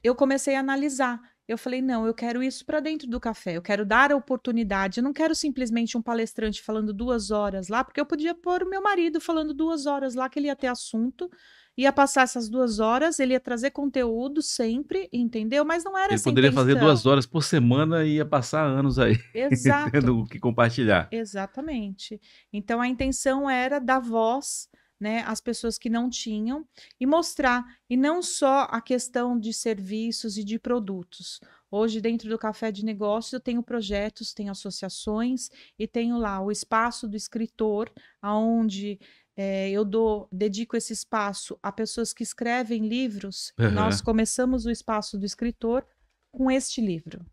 eu comecei a analisar. Eu falei, não, eu quero isso para dentro do café, eu quero dar a oportunidade, eu não quero simplesmente um palestrante falando 2 horas lá, porque eu podia pôr o meu marido falando 2 horas lá, que ele ia ter assunto, ia passar essas 2 horas, ele ia trazer conteúdo sempre, entendeu? Mas não era Ele essa a poderia fazer intenção. 2 horas por semana e ia passar anos aí Exato, tendo o que compartilhar. exatamente. Então a intenção era dar voz, né, às pessoas que não tinham e mostrar, e não só a questão de serviços e de produtos. Hoje, dentro do Café de Negócios, eu tenho projetos, tenho associações e tenho lá o espaço do escritor, aonde eu dedico esse espaço a pessoas que escrevem livros, e nós Aham. começamos o espaço do escritor com este livro.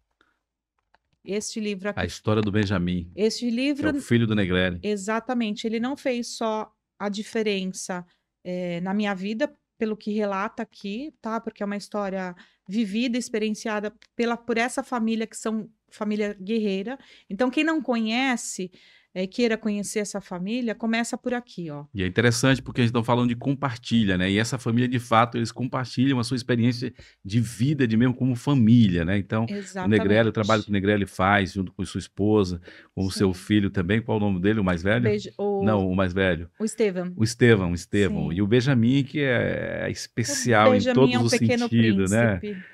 Este livro A aqui. história do Benjamin, Este que é o livro, filho do Negrelli. exatamente, ele não fez só a diferença, na minha vida, pelo que relata aqui, tá? Porque é uma história vivida, experienciada por essa família que são família guerreira. Então, quem não conhece, queira conhecer essa família, começa por aqui, ó. E é interessante porque a gente está falando de compartilha, né? E essa família, de fato, eles compartilham a sua experiência de vida, de mesmo como família, né? Então, o Negrelli, o trabalho que o Exatamente. Negrelli faz junto com sua esposa, com o seu Sim. filho também. Qual o nome dele? O mais velho? Beijo, o, Não, o mais velho. o Estevam. O Estevão, o Estevão. E Sim. o Benjamin, que é O especial em Benjamin é todos um os pequeno sentidos, né? príncipe.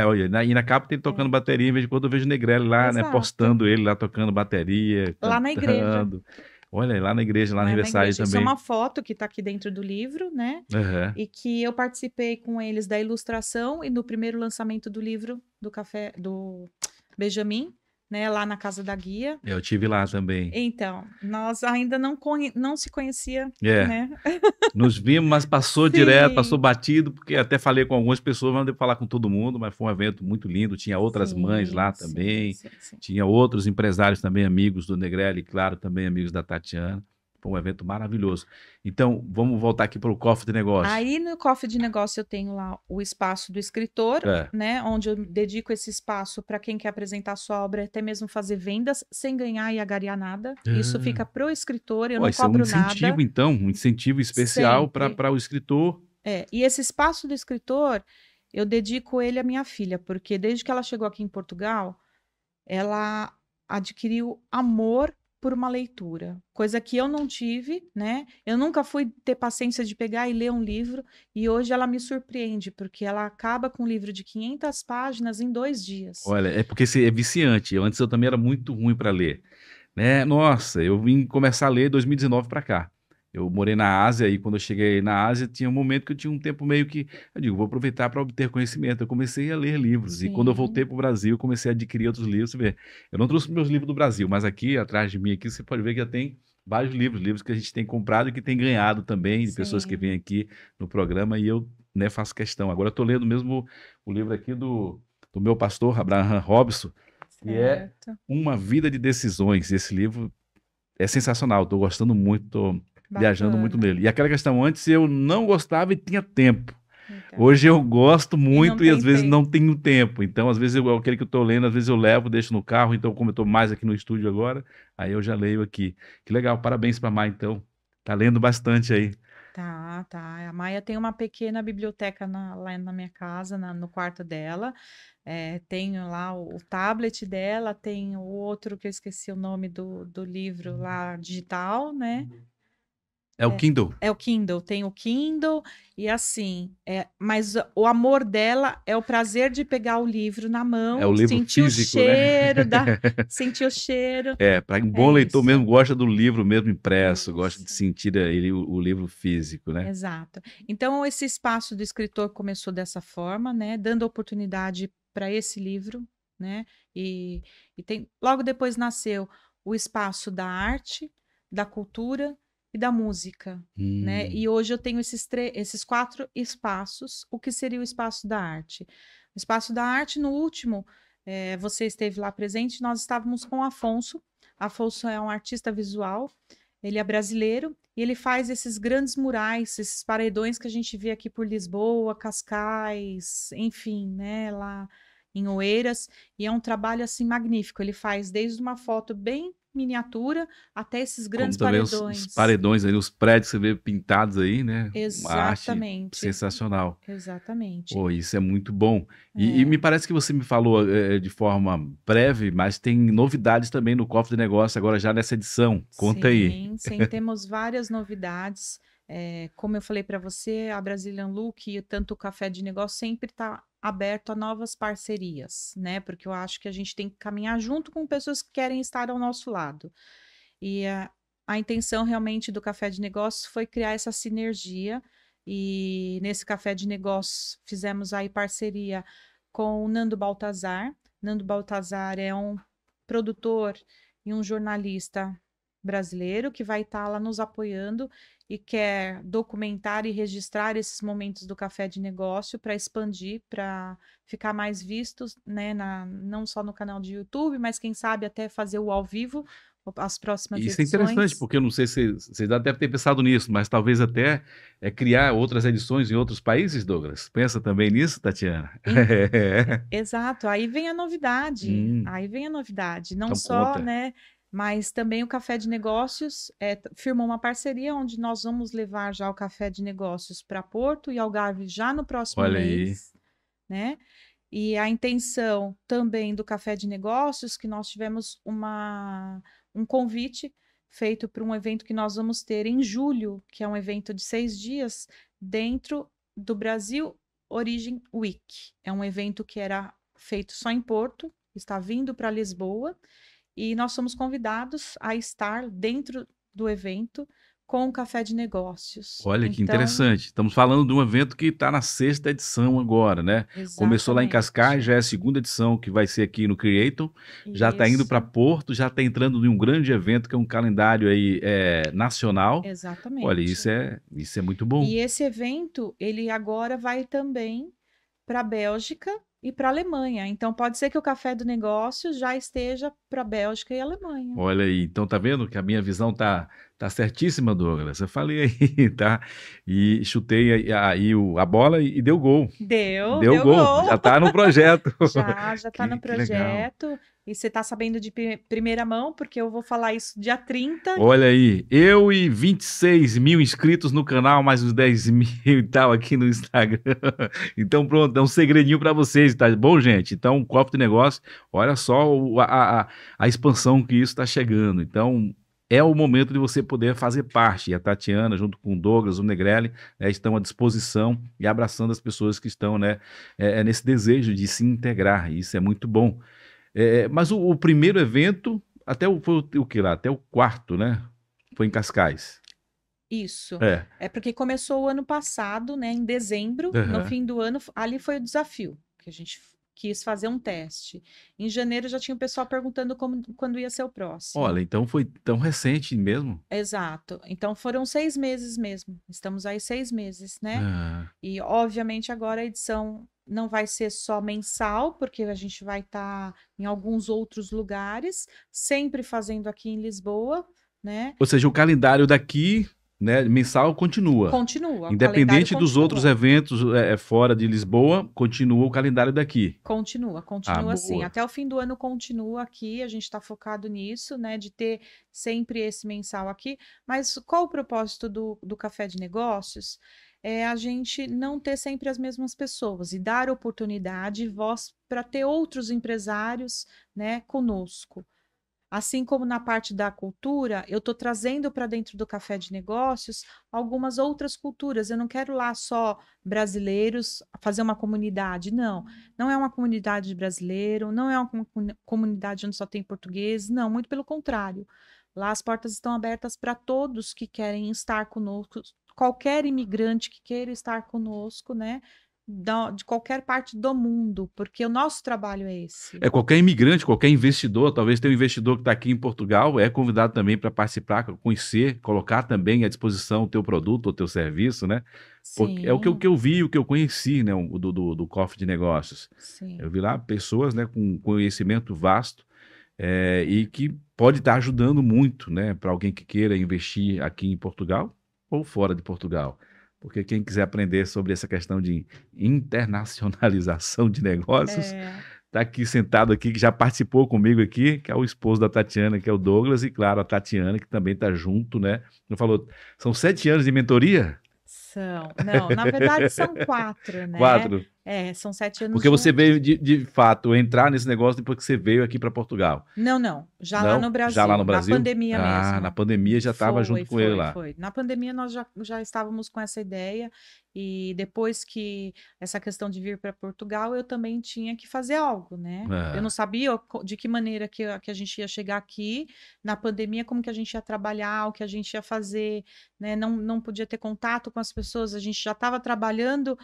Olha, e na capa tem ele tocando É. bateria, em vez de quando eu vejo o Negrelli lá, né? Exato. Postando ele lá tocando bateria, Lá na igreja. cantando. Olha, lá na igreja, lá no Lá na aniversário igreja. Isso é também. uma foto que está aqui dentro do livro, né? Aham. E que eu participei com eles da ilustração e no primeiro lançamento do livro do Café do Benjamin, né? Lá na Casa da Guia. Eu tive lá também. Então, nós ainda não se conhecia, É, né? nos vimos, mas passou direto, passou Sim, batido, porque até falei com algumas pessoas, mas não deu pra falar com todo mundo, mas foi um evento muito lindo. Tinha outras mães lá sim, sim, também, sim, sim. tinha outros empresários também, amigos do Negrelli, claro, também amigos da Tatiana. Foi um evento maravilhoso. Então, vamos voltar aqui para o cofre de negócio. Aí no Cofre de Negócio eu tenho lá o espaço do escritor, É. né? Onde eu dedico esse espaço para quem quer apresentar sua obra, até mesmo fazer vendas sem ganhar e agariar nada. Isso Ah, fica pro escritor, eu pô, não isso é um cobro nada, incentivo, então, um incentivo especial sempre. para o escritor. E esse espaço do escritor, eu dedico ele à minha filha, porque desde que ela chegou aqui em Portugal, ela adquiriu amor por uma leitura, coisa que eu não tive, né? Eu nunca fui ter paciência de pegar e ler um livro, e hoje ela me surpreende, porque ela acaba com um livro de 500 páginas em 2 dias. Olha, é porque é viciante. Antes eu também era muito ruim para ler, né. Nossa, eu vim começar a ler em 2019 para cá. Eu morei na Ásia e quando eu cheguei na Ásia tinha um momento que eu tinha um tempo meio que eu digo: "Vou aproveitar para obter conhecimento". Eu comecei a ler livros e quando eu voltei Sim, para o Brasil, eu comecei a adquirir outros livros, você vê, eu não trouxe meus livros do Brasil, mas aqui atrás de mim aqui você pode ver que já tem vários livros, livros que a gente tem comprado e que tem ganhado também de pessoas que vêm sim, aqui no programa e eu, né, faço questão. Agora eu estou lendo mesmo o livro aqui do meu pastor Abraham Robson, que é certo, Uma Vida de Decisões. Esse livro é sensacional, estou gostando muito, estou viajando muito bacana. nele. E aquela questão, antes eu não gostava e tinha tempo. Então, Hoje eu gosto e não muito e às tem vezes não tempo. tenho tempo. Então, às vezes, aquele que eu estou lendo, às vezes eu levo, deixo no carro. Então, como eu estou mais aqui no estúdio agora, aí eu já leio aqui. Que legal, parabéns para a Mai, então. Tá lendo bastante aí. Tá, tá. A Maia tem uma pequena biblioteca lá na minha casa, no quarto dela. Tenho lá o tablet dela, tem o outro que eu esqueci o nome do livro lá digital, né? É o Kindle, É o Kindle, tem o Kindle e assim, mas o amor dela é o prazer de pegar o livro na é o mão, livro físico, né? sentir o cheiro, É, para um é bom leitor isso, mesmo gosta do livro mesmo impresso, gosta de isso. sentir ele, o livro físico, né? Exato. Então, esse espaço do escritor começou dessa forma, né, dando oportunidade para esse livro, né, e, logo depois nasceu o espaço da arte, da cultura e da música, né, Hum. e hoje eu tenho esses 4 espaços. O que seria o espaço da arte? O espaço da arte, no último, você esteve lá presente, nós estávamos com o Afonso. Afonso é um artista visual, ele é brasileiro e ele faz esses grandes murais, esses paredões que a gente vê aqui por Lisboa, Cascais, enfim, né, lá em Oeiras, e é um trabalho assim magnífico. Ele faz desde uma foto bem miniatura até esses Como grandes também os paredões. paredões aí, os prédios que você vê pintados aí, né? Uma arte Exatamente, sensacional. exatamente. Pô, isso é muito bom. E me É. parece que você me falou de forma breve, mas tem novidades também no Cofre de Negócio agora já nessa edição. Conta aí. Sim, sim, temos várias novidades. Como eu falei para você, a Brazilian Look e tanto o Café de Negócio sempre está aberto a novas parcerias, né? Porque eu acho que a gente tem que caminhar junto com pessoas que querem estar ao nosso lado. E a intenção realmente do Café de Negócios foi criar essa sinergia. E nesse Café de Negócios fizemos aí parceria com o Nando Baltazar. Nando Baltazar é um produtor e um jornalista brasileiro que vai estar lá nos apoiando e quer documentar e registrar esses momentos do Café de Negócio para expandir, para ficar mais vistos, né, não só no canal de YouTube, mas quem sabe até fazer o ao vivo, as próximas Isso é interessante, edições. porque eu não sei se você já deve ter pensado nisso, mas talvez até criar outras edições em outros países, Douglas. Pensa também nisso, Tatiana? Em- Exato, aí vem a novidade, Hum, aí vem a novidade, não então só, conta. né, mas também o Café de Negócios firmou uma parceria onde nós vamos levar já o Café de Negócios para Porto e Algarve já no próximo Olha aí. mês, né? E a intenção também do Café de Negócios, que nós tivemos um convite feito para um evento que nós vamos ter em julho, que é um evento de 6 dias, dentro do Brasil Origin Week. É um evento que era feito só em Porto, está vindo para Lisboa, e nós somos convidados a estar dentro do evento com o Café de Negócios. Olha que Então, interessante. Estamos falando de um evento que está na sexta edição agora, né? Começou lá em Cascais, exatamente. já é a segunda edição que vai ser aqui no Creator. Já está indo para Isso. Porto, já está entrando em um grande evento que é um calendário aí nacional. Olha, Exatamente. isso é muito bom. E esse evento, ele agora vai também para a Bélgica e para a Alemanha. Então, pode ser que o Café do Negócio já esteja para a Bélgica e Alemanha. Olha aí, então tá vendo que a minha visão Tá certíssima, Douglas. Eu falei aí, tá? E chutei aí a bola e deu gol. Deu Deu gol. Já gol. tá no projeto. Já tá no Que legal. projeto. E você tá sabendo de primeira mão, porque eu vou falar isso dia 30. Olha aí, eu e 26 mil inscritos no canal, mais uns 10 mil e tal aqui no Instagram. Então, pronto, é um segredinho para vocês, tá bom, gente? Então, Copo de Negócio, olha só a expansão que isso está chegando. Então, é o momento de você poder fazer parte. E a Tatiana, junto com o Douglas, o Negrelli, né, estão à disposição e abraçando as pessoas que estão, né, nesse desejo de se integrar. E isso é muito bom. Mas o primeiro evento, foi o que lá? Até o quarto, né? Foi em Cascais. Isso. É. É porque começou o ano passado, né? Em dezembro, no Aham. fim do ano, ali foi o desafio, que a gente quis fazer um teste. Em janeiro já tinha o pessoal perguntando quando ia ser o próximo. Olha, então foi tão recente mesmo. Exato. Então foram 6 meses mesmo. Estamos aí 6 meses, né? Ah, E, obviamente, agora a edição não vai ser só mensal, porque a gente vai estar em alguns outros lugares, sempre fazendo aqui em Lisboa, né? ou seja, o calendário daqui, né, mensal continua. Continua, o calendário Independente dos outros continua. eventos fora de Lisboa, continua o calendário daqui. Continua, Ah, continua assim. boa. Até o fim do ano continua aqui, a gente está focado nisso, né? De ter sempre esse mensal aqui. Mas qual o propósito do Café de Negócios? É a gente não ter sempre as mesmas pessoas e dar oportunidade e voz para ter outros empresários, né, conosco. Assim como na parte da cultura, eu estou trazendo para dentro do Café de Negócios algumas outras culturas. Eu não quero lá só brasileiros fazer uma comunidade. Não, não é uma comunidade de brasileiro, não é uma comunidade onde só tem português. Não, muito pelo contrário. Lá as portas estão abertas para todos que querem estar conosco, qualquer imigrante que queira estar conosco, né? De qualquer parte do mundo, porque o nosso trabalho é esse. Qualquer imigrante, qualquer investidor, talvez tenha um investidor que está aqui em Portugal, é convidado também para participar, conhecer, colocar também à disposição o teu produto, o teu serviço, né? Porque é o que Sim, eu vi, o que eu conheci, né, do Cofre de Negócios. sim. Eu vi lá pessoas, né, com conhecimento vasto e que pode estar ajudando muito, né, para alguém que queira investir aqui em Portugal ou fora de Portugal. Porque quem quiser aprender sobre essa questão de internacionalização de negócios, É, está aqui sentado aqui, que já participou comigo aqui, que é o esposo da Tatiana, que é o Douglas, e claro, a Tatiana, que também está junto, né? Não falou, são 7 anos de mentoria? são. Não, na verdade são 4, né? 4. São 7 anos Porque você juntos. veio de fato entrar nesse negócio depois que você veio aqui para Portugal. Não, não. Já lá no Não? Já lá Brasil, no na Brasil? pandemia Ah, na mesmo. pandemia já estava Foi, junto com ele foi, lá. foi. Na pandemia nós já estávamos com essa ideia e depois que essa questão de vir para Portugal, eu também tinha que fazer algo, né? Eu não Ah, sabia de que maneira que a gente ia chegar aqui na pandemia, como que a gente ia trabalhar, o que a gente ia fazer, né? Não podia ter contato com as pessoas, a gente já estava trabalhando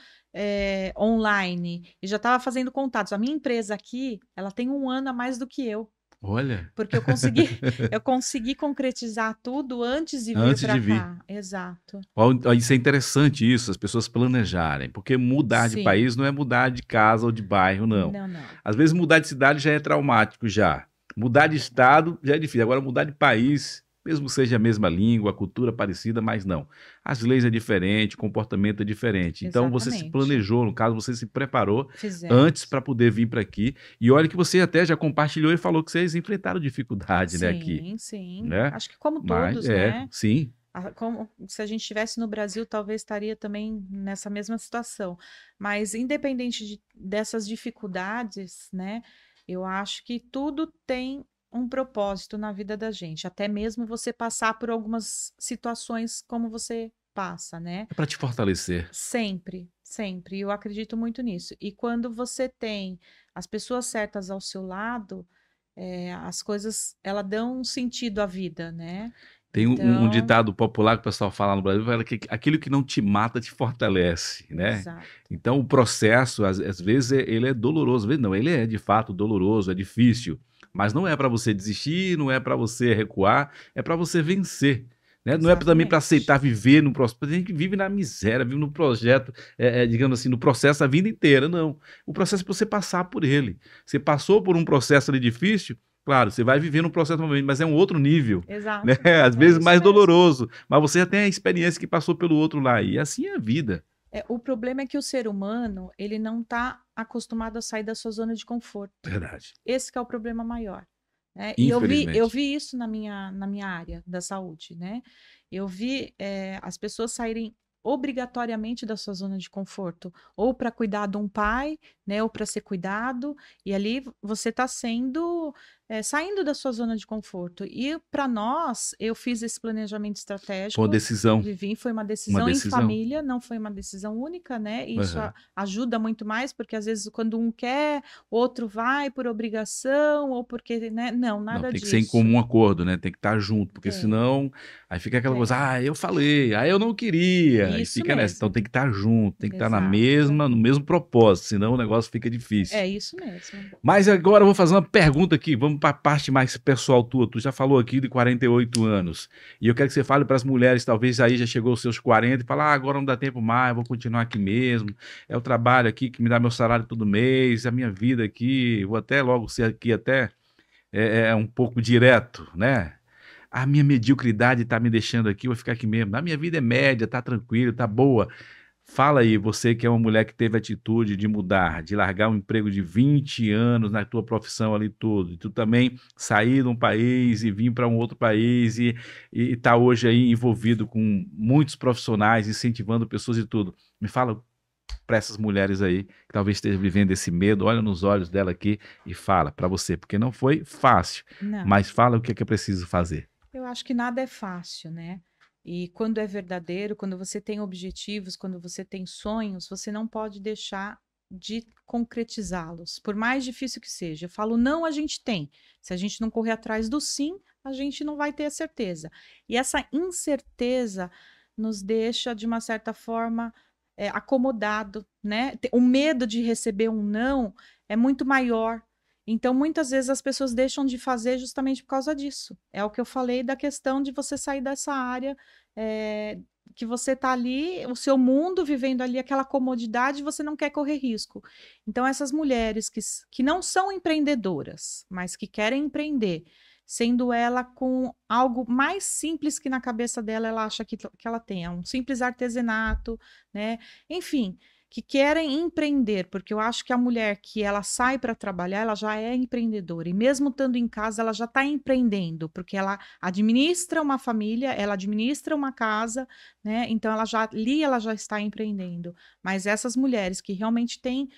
online e já estava fazendo contatos. A minha empresa aqui, ela tem 1 ano a mais do que eu. olha, Porque eu consegui concretizar tudo antes de vir antes para de vir. cá. Exato. Ó, isso é interessante isso, as pessoas planejarem, porque mudar de Sim. país não é mudar de casa ou de bairro, não. Não, não. Às vezes mudar de cidade já é traumático já. Mudar de estado já é difícil. Agora mudar de país, mesmo que seja a mesma língua, a cultura parecida, mas não. As leis é diferente, o comportamento é diferente. Então você se Exatamente. planejou, no caso você se preparou antes Fizemos. para poder vir para aqui. E olha que você até já compartilhou e falou que vocês enfrentaram dificuldade, né, aqui, Sim, sim. né? Acho que como Mas todos, né? sim. Como se a gente estivesse no Brasil, talvez estaria também nessa mesma situação. Mas independente dessas dificuldades, né? Eu acho que tudo tem um propósito na vida da gente, até mesmo você passar por algumas situações como você passa, né? É para te fortalecer. Sempre, sempre. Eu acredito muito nisso. E quando você tem as pessoas certas ao seu lado, as coisas, ela dão um sentido à vida, né? Tem um Então, ditado popular que o pessoal fala no Brasil, fala que aquilo que não te mata te fortalece, né? exato. Então o processo, às vezes, ele é doloroso. Às vezes não, ele é de fato doloroso, é difícil. Mas não é para você desistir, não é para você recuar, é para você vencer. Né? Não é também para Exatamente. aceitar viver no processo. Tem gente que vive na miséria, vive no projeto, digamos assim, no processo a vida inteira. Não. O processo é para você passar por ele. Você passou por um processo ali difícil, Claro, você vai vivendo um processo novamente, mas é um outro nível, Exato. né? Às É vezes isso mais mesmo. doloroso, mas você já tem a experiência que passou pelo outro lá, e assim é a vida. O problema é que o ser humano, ele não está acostumado a sair da sua zona de conforto. Verdade. Esse que é o problema maior, né? E eu Infelizmente. vi isso na minha área da saúde, né? Eu vi as pessoas saírem obrigatoriamente da sua zona de conforto, ou para cuidar de um pai, né? Ou para ser cuidado, e ali você está saindo da sua zona de conforto. E para nós, eu fiz esse planejamento Foi uma estratégico. decisão. De vir, foi uma Uma decisão em decisão. família, não foi uma decisão única, né? E isso Aham. ajuda muito mais, porque às vezes quando um quer, o outro vai por obrigação ou porque, né? Não, Não, nada tem que ser em disso. comum acordo, né? Tem que estar junto, porque Tem, senão aí fica aquela coisa, tem. eu falei, eu não queria, e Isso fica nessa. Então mesmo. tem que estar junto, tem que estar Exato. no mesmo propósito, senão o negócio fica difícil. É isso mesmo. Mas agora eu vou fazer uma pergunta aqui, vamos para a parte mais pessoal tua. Tu já falou aqui de 48 anos, e eu quero que você fale para as mulheres, talvez aí já chegou aos seus 40 e fala, agora não dá tempo mais, vou continuar aqui mesmo, é o trabalho aqui que me dá meu salário todo mês, a minha vida aqui, vou até logo ser aqui até um pouco direto, né? A minha mediocridade está me deixando aqui, vou ficar aqui mesmo. A minha vida é média, tá tranquilo, tá boa. Fala aí, você que é uma mulher que teve atitude de mudar, de largar um emprego de 20 anos na tua profissão ali tudo, e tu também sair de um país e vir para um outro país e tá hoje aí envolvido com muitos profissionais, incentivando pessoas e tudo. Me fala para essas mulheres aí que talvez estejam vivendo esse medo, olha nos olhos dela aqui e fala para você, porque não foi fácil, Não. mas fala o que é preciso fazer. Eu acho que nada é fácil, né? E quando é verdadeiro, quando você tem objetivos, quando você tem sonhos, você não pode deixar de concretizá-los, por mais difícil que seja. Eu falo, não, a gente tem. Se a gente não correr atrás do sim, a gente não vai ter a certeza. E essa incerteza nos deixa, de uma certa forma, acomodado, né? O medo de receber um não é muito maior. Então, muitas vezes as pessoas deixam de fazer justamente por causa disso. É o que eu falei da questão de você sair dessa área, que você está ali, o seu mundo vivendo ali aquela comodidade, você não quer correr risco. Então, essas mulheres que não são empreendedoras, mas que querem empreender, sendo ela com algo mais simples que na cabeça dela ela acha que ela tem, é um simples artesanato, né? Enfim, que querem empreender, porque eu acho que a mulher que ela sai para trabalhar, ela já é empreendedora, e mesmo estando em casa, ela já está empreendendo, porque ela administra uma família, ela administra uma casa, né? Então ela já está empreendendo. Mas essas mulheres que realmente têm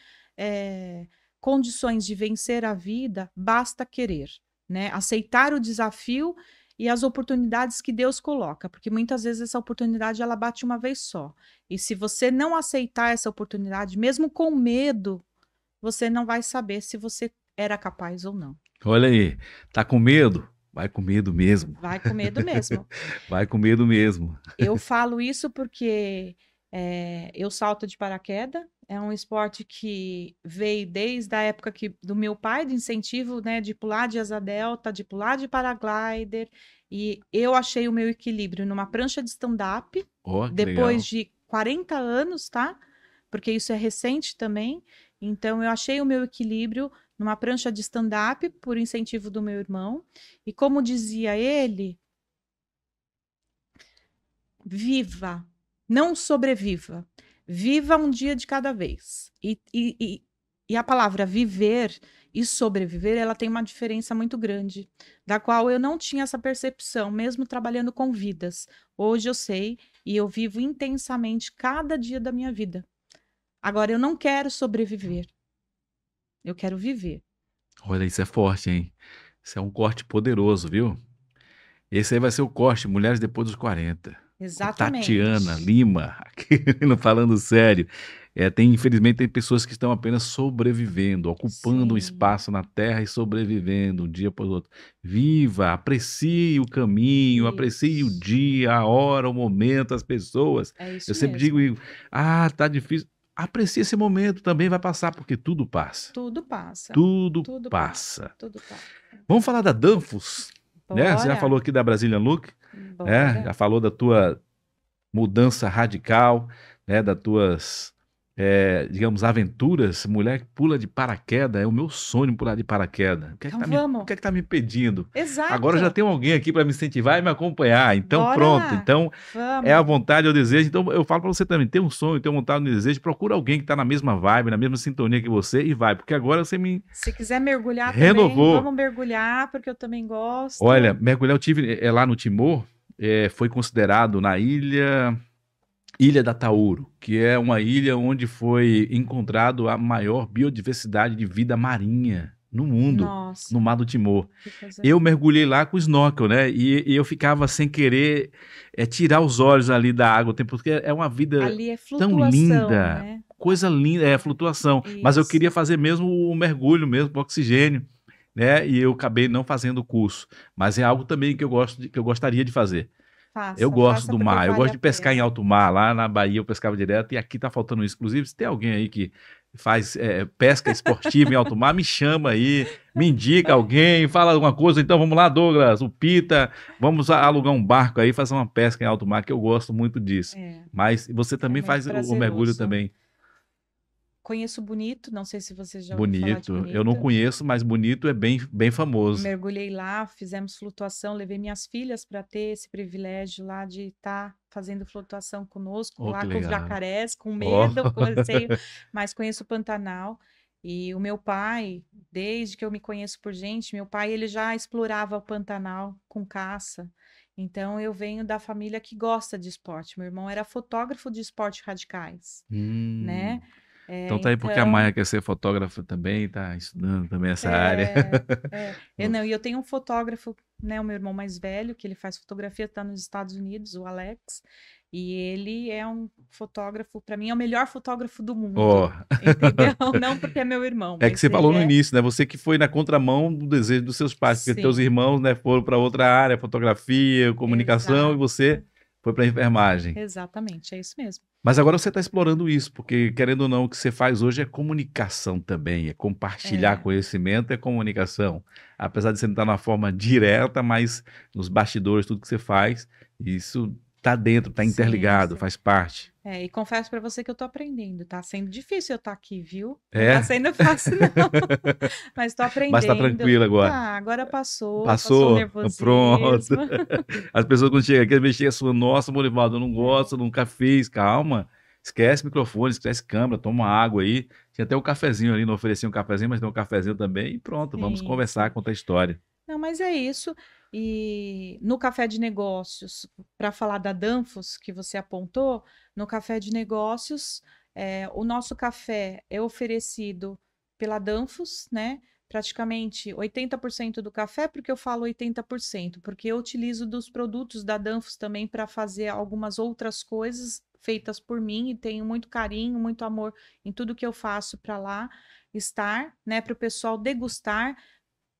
condições de vencer a vida, basta querer, né? Aceitar o desafio e as oportunidades que Deus coloca, porque muitas vezes essa oportunidade ela bate uma vez só. E se você não aceitar essa oportunidade, mesmo com medo, você não vai saber se você era capaz ou não. Olha aí, tá com medo? Vai com medo mesmo. Vai com medo mesmo. Vai com medo mesmo. Eu falo isso porque eu salto de paraquedas. É um esporte que veio desde a época do meu pai, de incentivo, né, de pular de asa delta, de pular de paraglider. E eu achei o meu equilíbrio numa prancha de stand-up, Ó, que depois legal. de 40 anos, tá? Porque isso é recente também. Então, eu achei o meu equilíbrio numa prancha de stand-up, por incentivo do meu irmão. E como dizia ele, viva, não sobreviva. Viva um dia de cada vez. E a palavra viver e sobreviver, ela tem uma diferença muito grande, da qual eu não tinha essa percepção, mesmo trabalhando com vidas. Hoje eu sei e eu vivo intensamente cada dia da minha vida. Agora, eu não quero sobreviver, eu quero viver. Olha, isso é forte, hein? Isso é um corte poderoso, viu? Esse aí vai ser o corte, Mulheres Depois dos 40. Com Tatiana Exatamente. Lima, aqui falando sério. Infelizmente, tem pessoas que estão apenas sobrevivendo, ocupando um Sim, espaço na Terra e sobrevivendo um dia após o outro. Viva, aprecie o caminho, aprecie o isso. dia, a hora, o momento, as pessoas. É Eu isso sempre digo, mesmo. tá difícil. Aprecie esse momento, também vai passar, porque tudo passa. Tudo passa. Tudo Tudo passa. passa. Tudo passa. Vamos falar da Danfoss, né? Você já Bora. falou aqui da Brazilian Look, né? Bora. Já falou da tua mudança radical, né? Das tuas digamos, aventuras, mulher que pula de paraquedas, é o meu sonho pular de paraquedas. O que é que Então tá me, o vamos. que é que tá me impedindo? Agora já Exato. tem alguém aqui para me incentivar e me acompanhar. Então, Bora pronto. lá. Então, é a Vamos. vontade, é o desejo. Então, eu falo para você também, tem um sonho, tem uma vontade, um desejo, procura alguém que está na mesma vibe, na mesma sintonia que você e vai. Porque agora você me Se quiser mergulhar também, renovou. vamos mergulhar, porque eu também Olha, gosto. mergulhar, eu tive lá no Timor, foi considerado na Ilha da Tauro, que é uma ilha onde foi encontrado a maior biodiversidade de vida marinha no mundo, no Nossa, Mar do Timor. que coisa Eu linda. mergulhei lá com snorkel, né? E eu ficava sem querer tirar os olhos ali da água, porque é uma vida Ali é tão flutuação, linda, né? coisa linda, é flutuação. Mas eu Isso. queria fazer mesmo o mergulho mesmo, com oxigênio, né? E eu acabei não fazendo o curso. Mas é algo também que eu gosto que eu gostaria de fazer. Eu Faça, gosto faça do porque mar, eu vale gosto a de pescar em pena. alto mar. Lá na Bahia eu pescava direto e aqui tá faltando isso. Inclusive, se tem alguém aí que faz pesca esportiva em alto mar, me chama aí, me indica alguém, fala alguma coisa. Então vamos lá, Douglas, o Pita, vamos alugar um barco aí, fazer uma pesca em alto mar, que eu gosto muito disso. É, Mas você é também muito faz o mergulho prazeroso. também. Conheço Bonito, não sei se você já ouviu falar de Bonito. Eu não Bonito. conheço, mas Bonito é bem, bem famoso. Mergulhei lá, fizemos flutuação, levei minhas filhas para ter esse privilégio lá de estar fazendo flutuação conosco, Oh, lá que com os legal. jacarés, com Ó. medo, com receio, mas conheço o Pantanal. E o meu pai, desde que eu me conheço por gente, meu pai ele já explorava o Pantanal com caça. Então eu venho da família que gosta de esporte. Meu irmão era fotógrafo de esportes radicais, Hum. né? É, Então tá aí porque a então Maia quer ser fotógrafa também, tá estudando também essa área. é, eu não, e eu tenho um fotógrafo, né, o meu irmão mais velho, que ele faz fotografia, está nos Estados Unidos, o Alex, e ele é um fotógrafo, para mim é o melhor fotógrafo do Ó, mundo, entendeu? Não porque é meu irmão, é que mas você ele falou no é, início, né? Você que foi na contramão do desejo dos seus pais, porque teus sim, irmãos, né, foram para outra área, fotografia, comunicação, e exato, você foi para enfermagem. exatamente, é isso mesmo. Mas agora você está explorando isso, porque querendo ou não, o que você faz hoje é comunicação também, é compartilhar É, conhecimento, é comunicação. Apesar de você não estar na forma direta, mas nos bastidores, tudo que você faz, isso está dentro, está sim, interligado, sim. faz parte. É, e confesso para você que eu tô aprendendo, tá sendo difícil eu estar aqui, viu? Não tá É? sendo fácil, não, mas tô Mas está aprendendo. tranquilo agora. Tá, agora passou o Passou? Pronto. nervosismo. As pessoas quando chegam aqui, às vezes chegam falando, nossa, Morivaldo, eu não gosto, eu nunca fiz. Calma, esquece microfone, esquece câmera, toma uma água aí. Tinha até um cafezinho ali, não ofereci um cafezinho, mas tem um cafezinho também. E pronto, vamos Sim, conversar, sim. contar a história. Não, mas é isso. E no café de negócios, para falar da Danfoss que você apontou, no café de negócios, o nosso café é oferecido pela Danfoss, né? Praticamente 80% do café, porque eu falo 80%, porque eu utilizo dos produtos da Danfoss também para fazer algumas outras coisas feitas por mim e tenho muito carinho, muito amor em tudo que eu faço para lá estar, né? Para o pessoal degustar.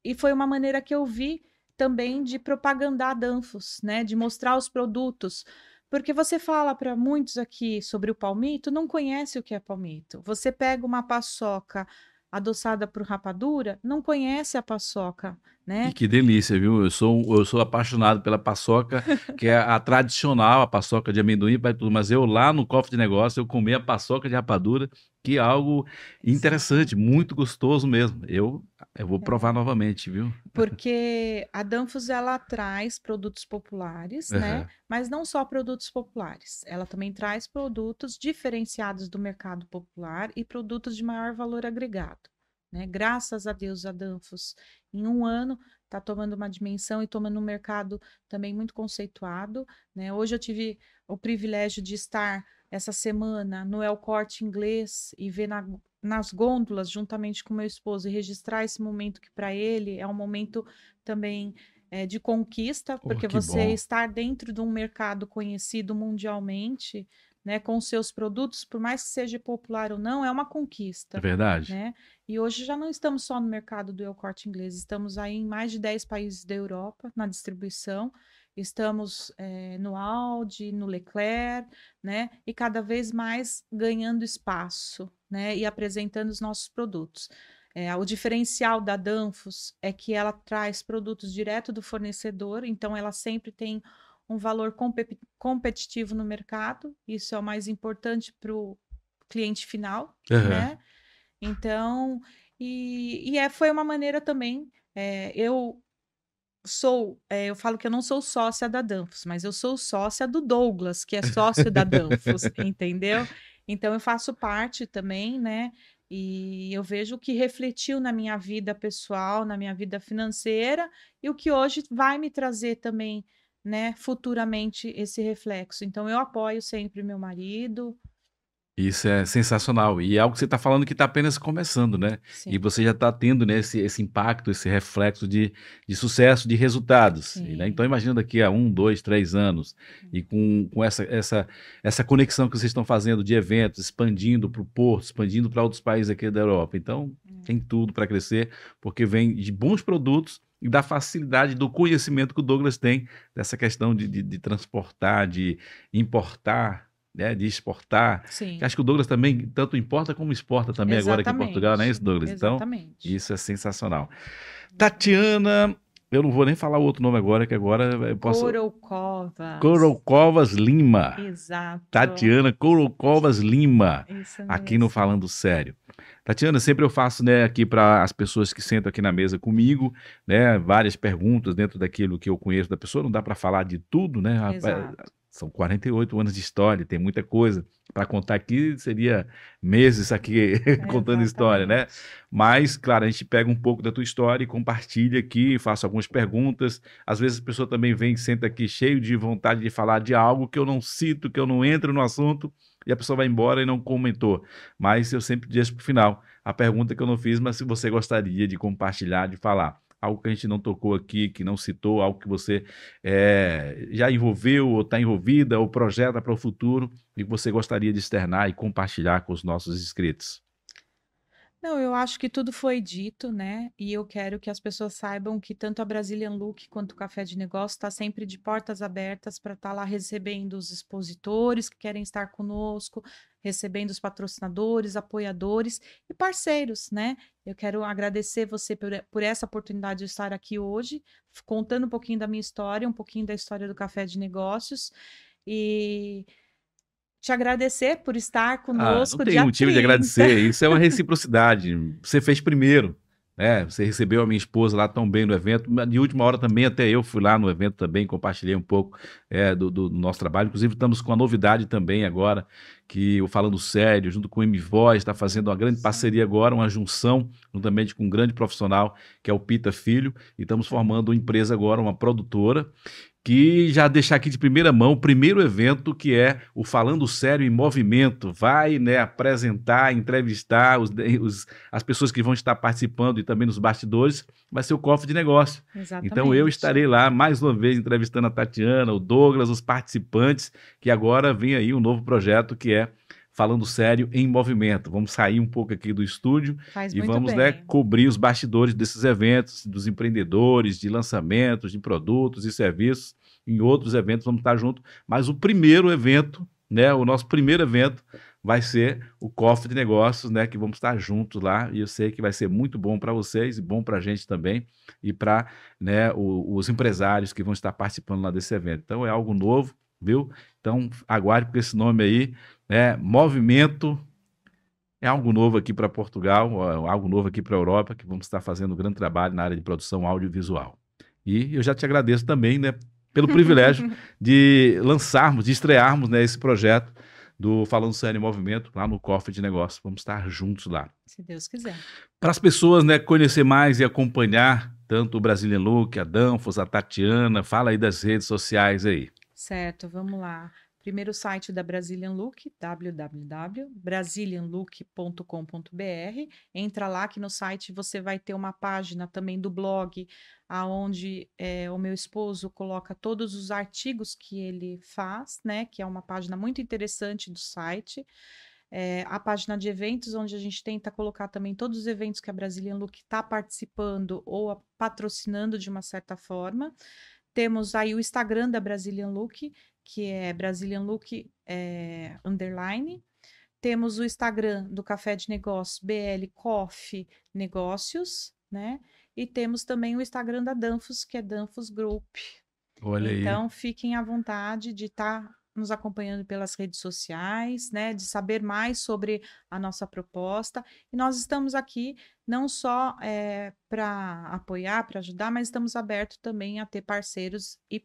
E foi uma maneira que eu vi também de propagandar a Danfoss, né? De mostrar os produtos. Porque você fala para muitos aqui sobre o palmito, não conhece o que é palmito. Você pega uma paçoca adoçada por rapadura, não conhece a paçoca, E né? que delícia, viu? Eu sou apaixonado pela paçoca, que é a tradicional, a paçoca de amendoim para tudo. Mas eu lá no cofre de negócio, eu comi a paçoca de rapadura, que é algo interessante, Exatamente. muito gostoso mesmo. Eu vou provar É. novamente, viu? Porque a Danfoss ela traz produtos populares, né? Aham. Mas não só produtos populares. Ela também traz produtos diferenciados do mercado popular e produtos de maior valor agregado, né? Graças a Deus a Danfoss em um ano está tomando uma dimensão e tomando um mercado também muito conceituado, né? Hoje eu tive o privilégio de estar essa semana no El Corte Inglês e ver nas gôndolas, juntamente com meu esposo, e registrar esse momento que para ele é um momento também de conquista, Oh, porque que você bom. estar dentro de um mercado conhecido mundialmente, né, com seus produtos, por mais que seja popular ou não, é uma É conquista, verdade? né? E hoje já não estamos só no mercado do El Corte Inglês, estamos aí em mais de 10 países da Europa na distribuição, estamos no Audi, no Leclerc, né? E cada vez mais ganhando espaço, né? E apresentando os nossos produtos. O diferencial da Danfoss é que ela traz produtos direto do fornecedor, então ela sempre tem um valor competitivo no mercado. Isso é o mais importante para o cliente final, Aham. né? Então, foi uma maneira também. Eu falo que eu não sou sócia da Danfoss, mas eu sou sócia do Douglas, que é sócio da Danfoss, entendeu? Então eu faço parte também, né? E eu vejo o que refletiu na minha vida pessoal, na minha vida financeira, e o que hoje vai me trazer também, né, futuramente esse reflexo. Então eu apoio sempre meu marido. Isso é sensacional. E é algo que você está falando que está apenas começando, né? E Sim, você já está tendo, né, esse impacto, esse reflexo de sucesso, de resultados. E, né? sim. Então, imagina daqui a 1, 2, 3 anos, e com essa conexão que vocês estão fazendo de eventos, expandindo para o Porto, expandindo para outros países aqui da Europa. Então, tem tudo para crescer, porque vem de bons produtos e da facilidade do conhecimento que o Douglas tem dessa questão de transportar, de importar, né, de exportar, que Sim, acho que o Douglas também tanto importa como exporta também agora aqui em Portugal, não é isso, exatamente, Douglas? Então, exatamente. isso é sensacional. Tatiana, eu não vou nem falar o outro nome agora, que agora eu posso. Corokovas, Corokovas Lima. exato, Tatiana Corokovas Lima, isso aqui no mesmo. Falando Sério. Tatiana, sempre eu faço, né, aqui para as pessoas que sentam aqui na mesa comigo, né, várias perguntas dentro daquilo que eu conheço da pessoa, não dá para falar de tudo, né, rapaz, Exato. são 48 anos de história, tem muita coisa para contar aqui, seria meses aqui contando história, né? Exatamente. Mas, claro, a gente pega um pouco da tua história e compartilha aqui, faço algumas perguntas. Às vezes a pessoa também vem e senta aqui cheio de vontade de falar de algo que eu não cito, que eu não entro no assunto, e a pessoa vai embora e não comentou. Mas eu sempre deixo para o final a pergunta que eu não fiz, mas se você gostaria de compartilhar, de falar. Algo que a gente não tocou aqui, que não citou, algo que você já envolveu ou está envolvida ou projeta para o futuro e que você gostaria de externar e compartilhar com os nossos inscritos. Não, eu acho que tudo foi dito, né? E eu quero que as pessoas saibam que tanto a Brazilian Look quanto o Café de Negócio está sempre de portas abertas para estar lá recebendo os expositores que querem estar conosco, recebendo os patrocinadores, apoiadores e parceiros, né? Eu quero agradecer você por essa oportunidade de estar aqui hoje, contando um pouquinho da minha história, um pouquinho da história do Café de Negócios. E te agradecer por estar Ah, não conosco tem dia motivo de 30. agradecer, isso é uma reciprocidade. Você fez primeiro, né? Você recebeu a minha esposa lá tão bem no evento. De última hora também, até eu fui lá no evento também, compartilhei um pouco do nosso trabalho. Inclusive, estamos com a novidade também agora, que o Falando Sério, junto com o M-Voz, está fazendo uma grande parceria agora, uma junção, juntamente com um grande profissional, que é o Pita Filho, e estamos formando uma empresa agora, uma produtora, que já deixar aqui de primeira mão o primeiro evento que é o Falando Sério em Movimento. Vai, né, apresentar, entrevistar as pessoas que vão estar participando e também nos bastidores, vai ser o Cofre de Negócio. Então eu Exatamente. estarei lá mais uma vez entrevistando a Tatiana, o Douglas, os participantes, que agora vem aí um novo projeto que é Falando Sério em Movimento. Vamos sair um pouco aqui do estúdio Faz e muito vamos, né, bem. cobrir os bastidores desses eventos, dos empreendedores, de lançamentos, de produtos e serviços. Em outros eventos vamos estar juntos, mas o primeiro evento, né, o nosso primeiro evento vai ser o Cofre de Negócios, né, que vamos estar juntos lá, e eu sei que vai ser muito bom para vocês e bom para a gente também e para, né, os empresários que vão estar participando lá desse evento. Então é algo novo, viu? Então aguarde por esse nome aí, né, Movimento. É algo novo aqui para Portugal, algo novo aqui para a Europa, que vamos estar fazendo um grande trabalho na área de produção audiovisual. E eu já te agradeço também, né, pelo privilégio de lançarmos, de estrearmos, né, esse projeto do Falando Sério em Movimento lá no Cofre de Negócios. Vamos estar juntos lá. Se Deus quiser. Para as pessoas, né, conhecer mais e acompanhar tanto o Brazilian Look, a Danfoss, a Tatiana, fala aí das redes sociais aí. Certo, vamos lá. Primeiro o site da Brazilian Look, www.brasilianlook.com.br. Entra lá que no site você vai ter uma página também do blog, aonde o meu esposo coloca todos os artigos que ele faz, né? Que é uma página muito interessante do site. A página de eventos, onde a gente tenta colocar também todos os eventos que a Brazilian Look está participando ou patrocinando de uma certa forma. Temos aí o Instagram da Brazilian Look, que é Brazilian Look underline. Temos o Instagram do Café de Negócios, BL Coffee Negócios, né? E temos também o Instagram da Danfoss, que é Danfoss Group. Olha aí. Então, fiquem à vontade de estar nos acompanhando pelas redes sociais, né, de saber mais sobre a nossa proposta. E nós estamos aqui não só para apoiar, para ajudar, mas estamos abertos também a ter parceiros e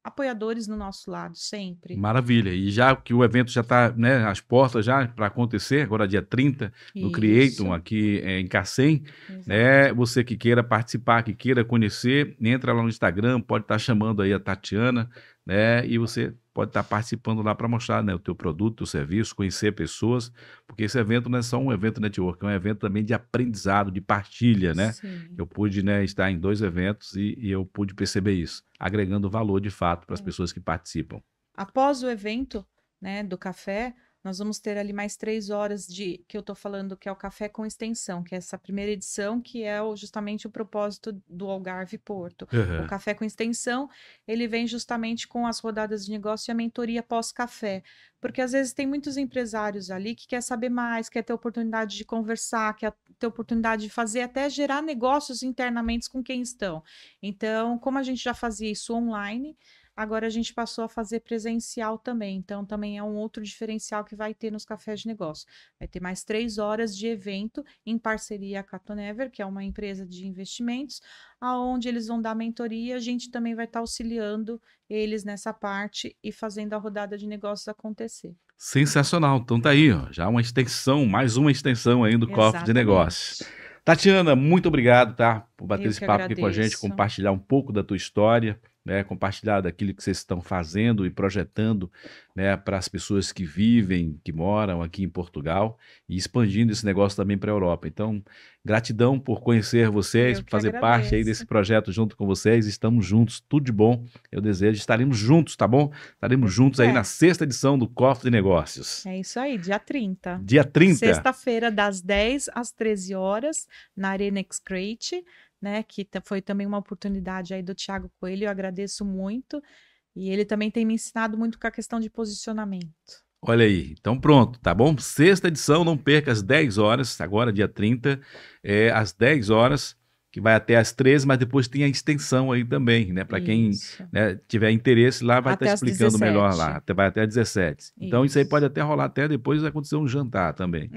apoiadores no nosso lado, sempre. Maravilha. E já que o evento já está, né, as portas já para acontecer, agora dia 30, no Creaton, Isso, aqui em Cacém, né? exato. Você que queira participar, que queira conhecer, entra lá no Instagram, pode estar chamando aí a Tatiana, né? E você pode estar participando lá para mostrar, né, o teu produto, o teu serviço, conhecer pessoas, porque esse evento não é só um evento network, é um evento também de aprendizado, de partilha, né? Sim. Eu pude, né, estar em 2 eventos e eu pude perceber isso, agregando valor de fato para as É. pessoas que participam. Após o evento, né, do café, nós vamos ter ali mais 3 horas que eu estou falando que é o Café com Extensão, que é essa primeira edição, que é justamente o propósito do Algarve Porto. O Aham. Café com Extensão, ele vem justamente com as rodadas de negócio e a mentoria pós-café, porque às vezes tem muitos empresários ali que quer saber mais, quer ter oportunidade de conversar, quer ter oportunidade de fazer, até gerar negócios internamente com quem estão. Então, como a gente já fazia isso online, agora a gente passou a fazer presencial também, então também é um outro diferencial que vai ter nos cafés de negócio. Vai ter mais 3 horas de evento em parceria com a Tonever, que é uma empresa de investimentos, aonde eles vão dar mentoria, a gente também vai estar auxiliando eles nessa parte e fazendo a rodada de negócios acontecer. Sensacional. Então tá aí, ó, já uma extensão, mais uma extensão aí do Cofre de Negócios. Exatamente. Tatiana, muito obrigado, tá, por bater Eu esse que papo aqui com a gente, agradeço. compartilhar um pouco da tua história, né, compartilhar daquilo que vocês estão fazendo e projetando, né, para as pessoas que vivem, que moram aqui em Portugal e expandindo esse negócio também para a Europa. Então, gratidão por conhecer vocês, Eu por que fazer parte aí agradeço. desse projeto junto com vocês. Estamos juntos, tudo de bom. Eu desejo, estaremos juntos, tá bom? Estaremos Deus juntos aí na quiser. 6ª edição do Cofre de Negócios. É isso aí, dia 30. Dia 30. Sexta-feira, das 10 às 13 horas, na Arena Excrete, né? Que foi também uma oportunidade aí do Thiago Coelho, eu agradeço muito. E ele também tem me ensinado muito com a questão de posicionamento. Olha aí, então pronto, tá bom? 6ª edição, não perca às 10 horas, agora dia 30, às 10 horas, que vai até às 13, mas depois tem a extensão aí também, né? Para quem, Isso. né, tiver interesse lá, vai estar Até às explicando melhor 17. lá, vai até às 17. Então isso aí Isso. pode até rolar até depois acontecer um jantar também.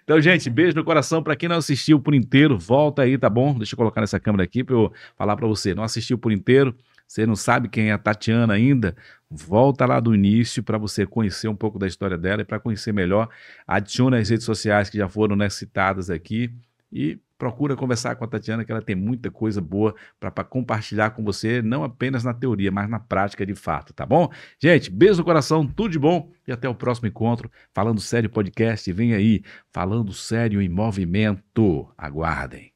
Então, gente, beijo no coração. Para quem não assistiu por inteiro, volta aí, tá bom? Deixa eu colocar nessa câmera aqui para eu falar para você. Não assistiu por inteiro, você não sabe quem é a Tatiana ainda, volta lá do início para você conhecer um pouco da história dela e para conhecer melhor, adiciona as redes sociais que já foram, né, citadas aqui e procura conversar com a Tatiana, que ela tem muita coisa boa para compartilhar com você, não apenas na teoria, mas na prática de fato, tá bom? Gente, beijo no coração, tudo de bom e até o próximo encontro. Falando Sério Podcast, vem aí, Falando Sério em Movimento. Aguardem.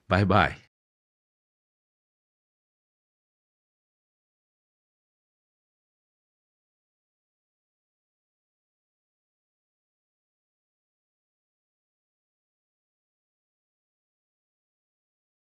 Bye, bye.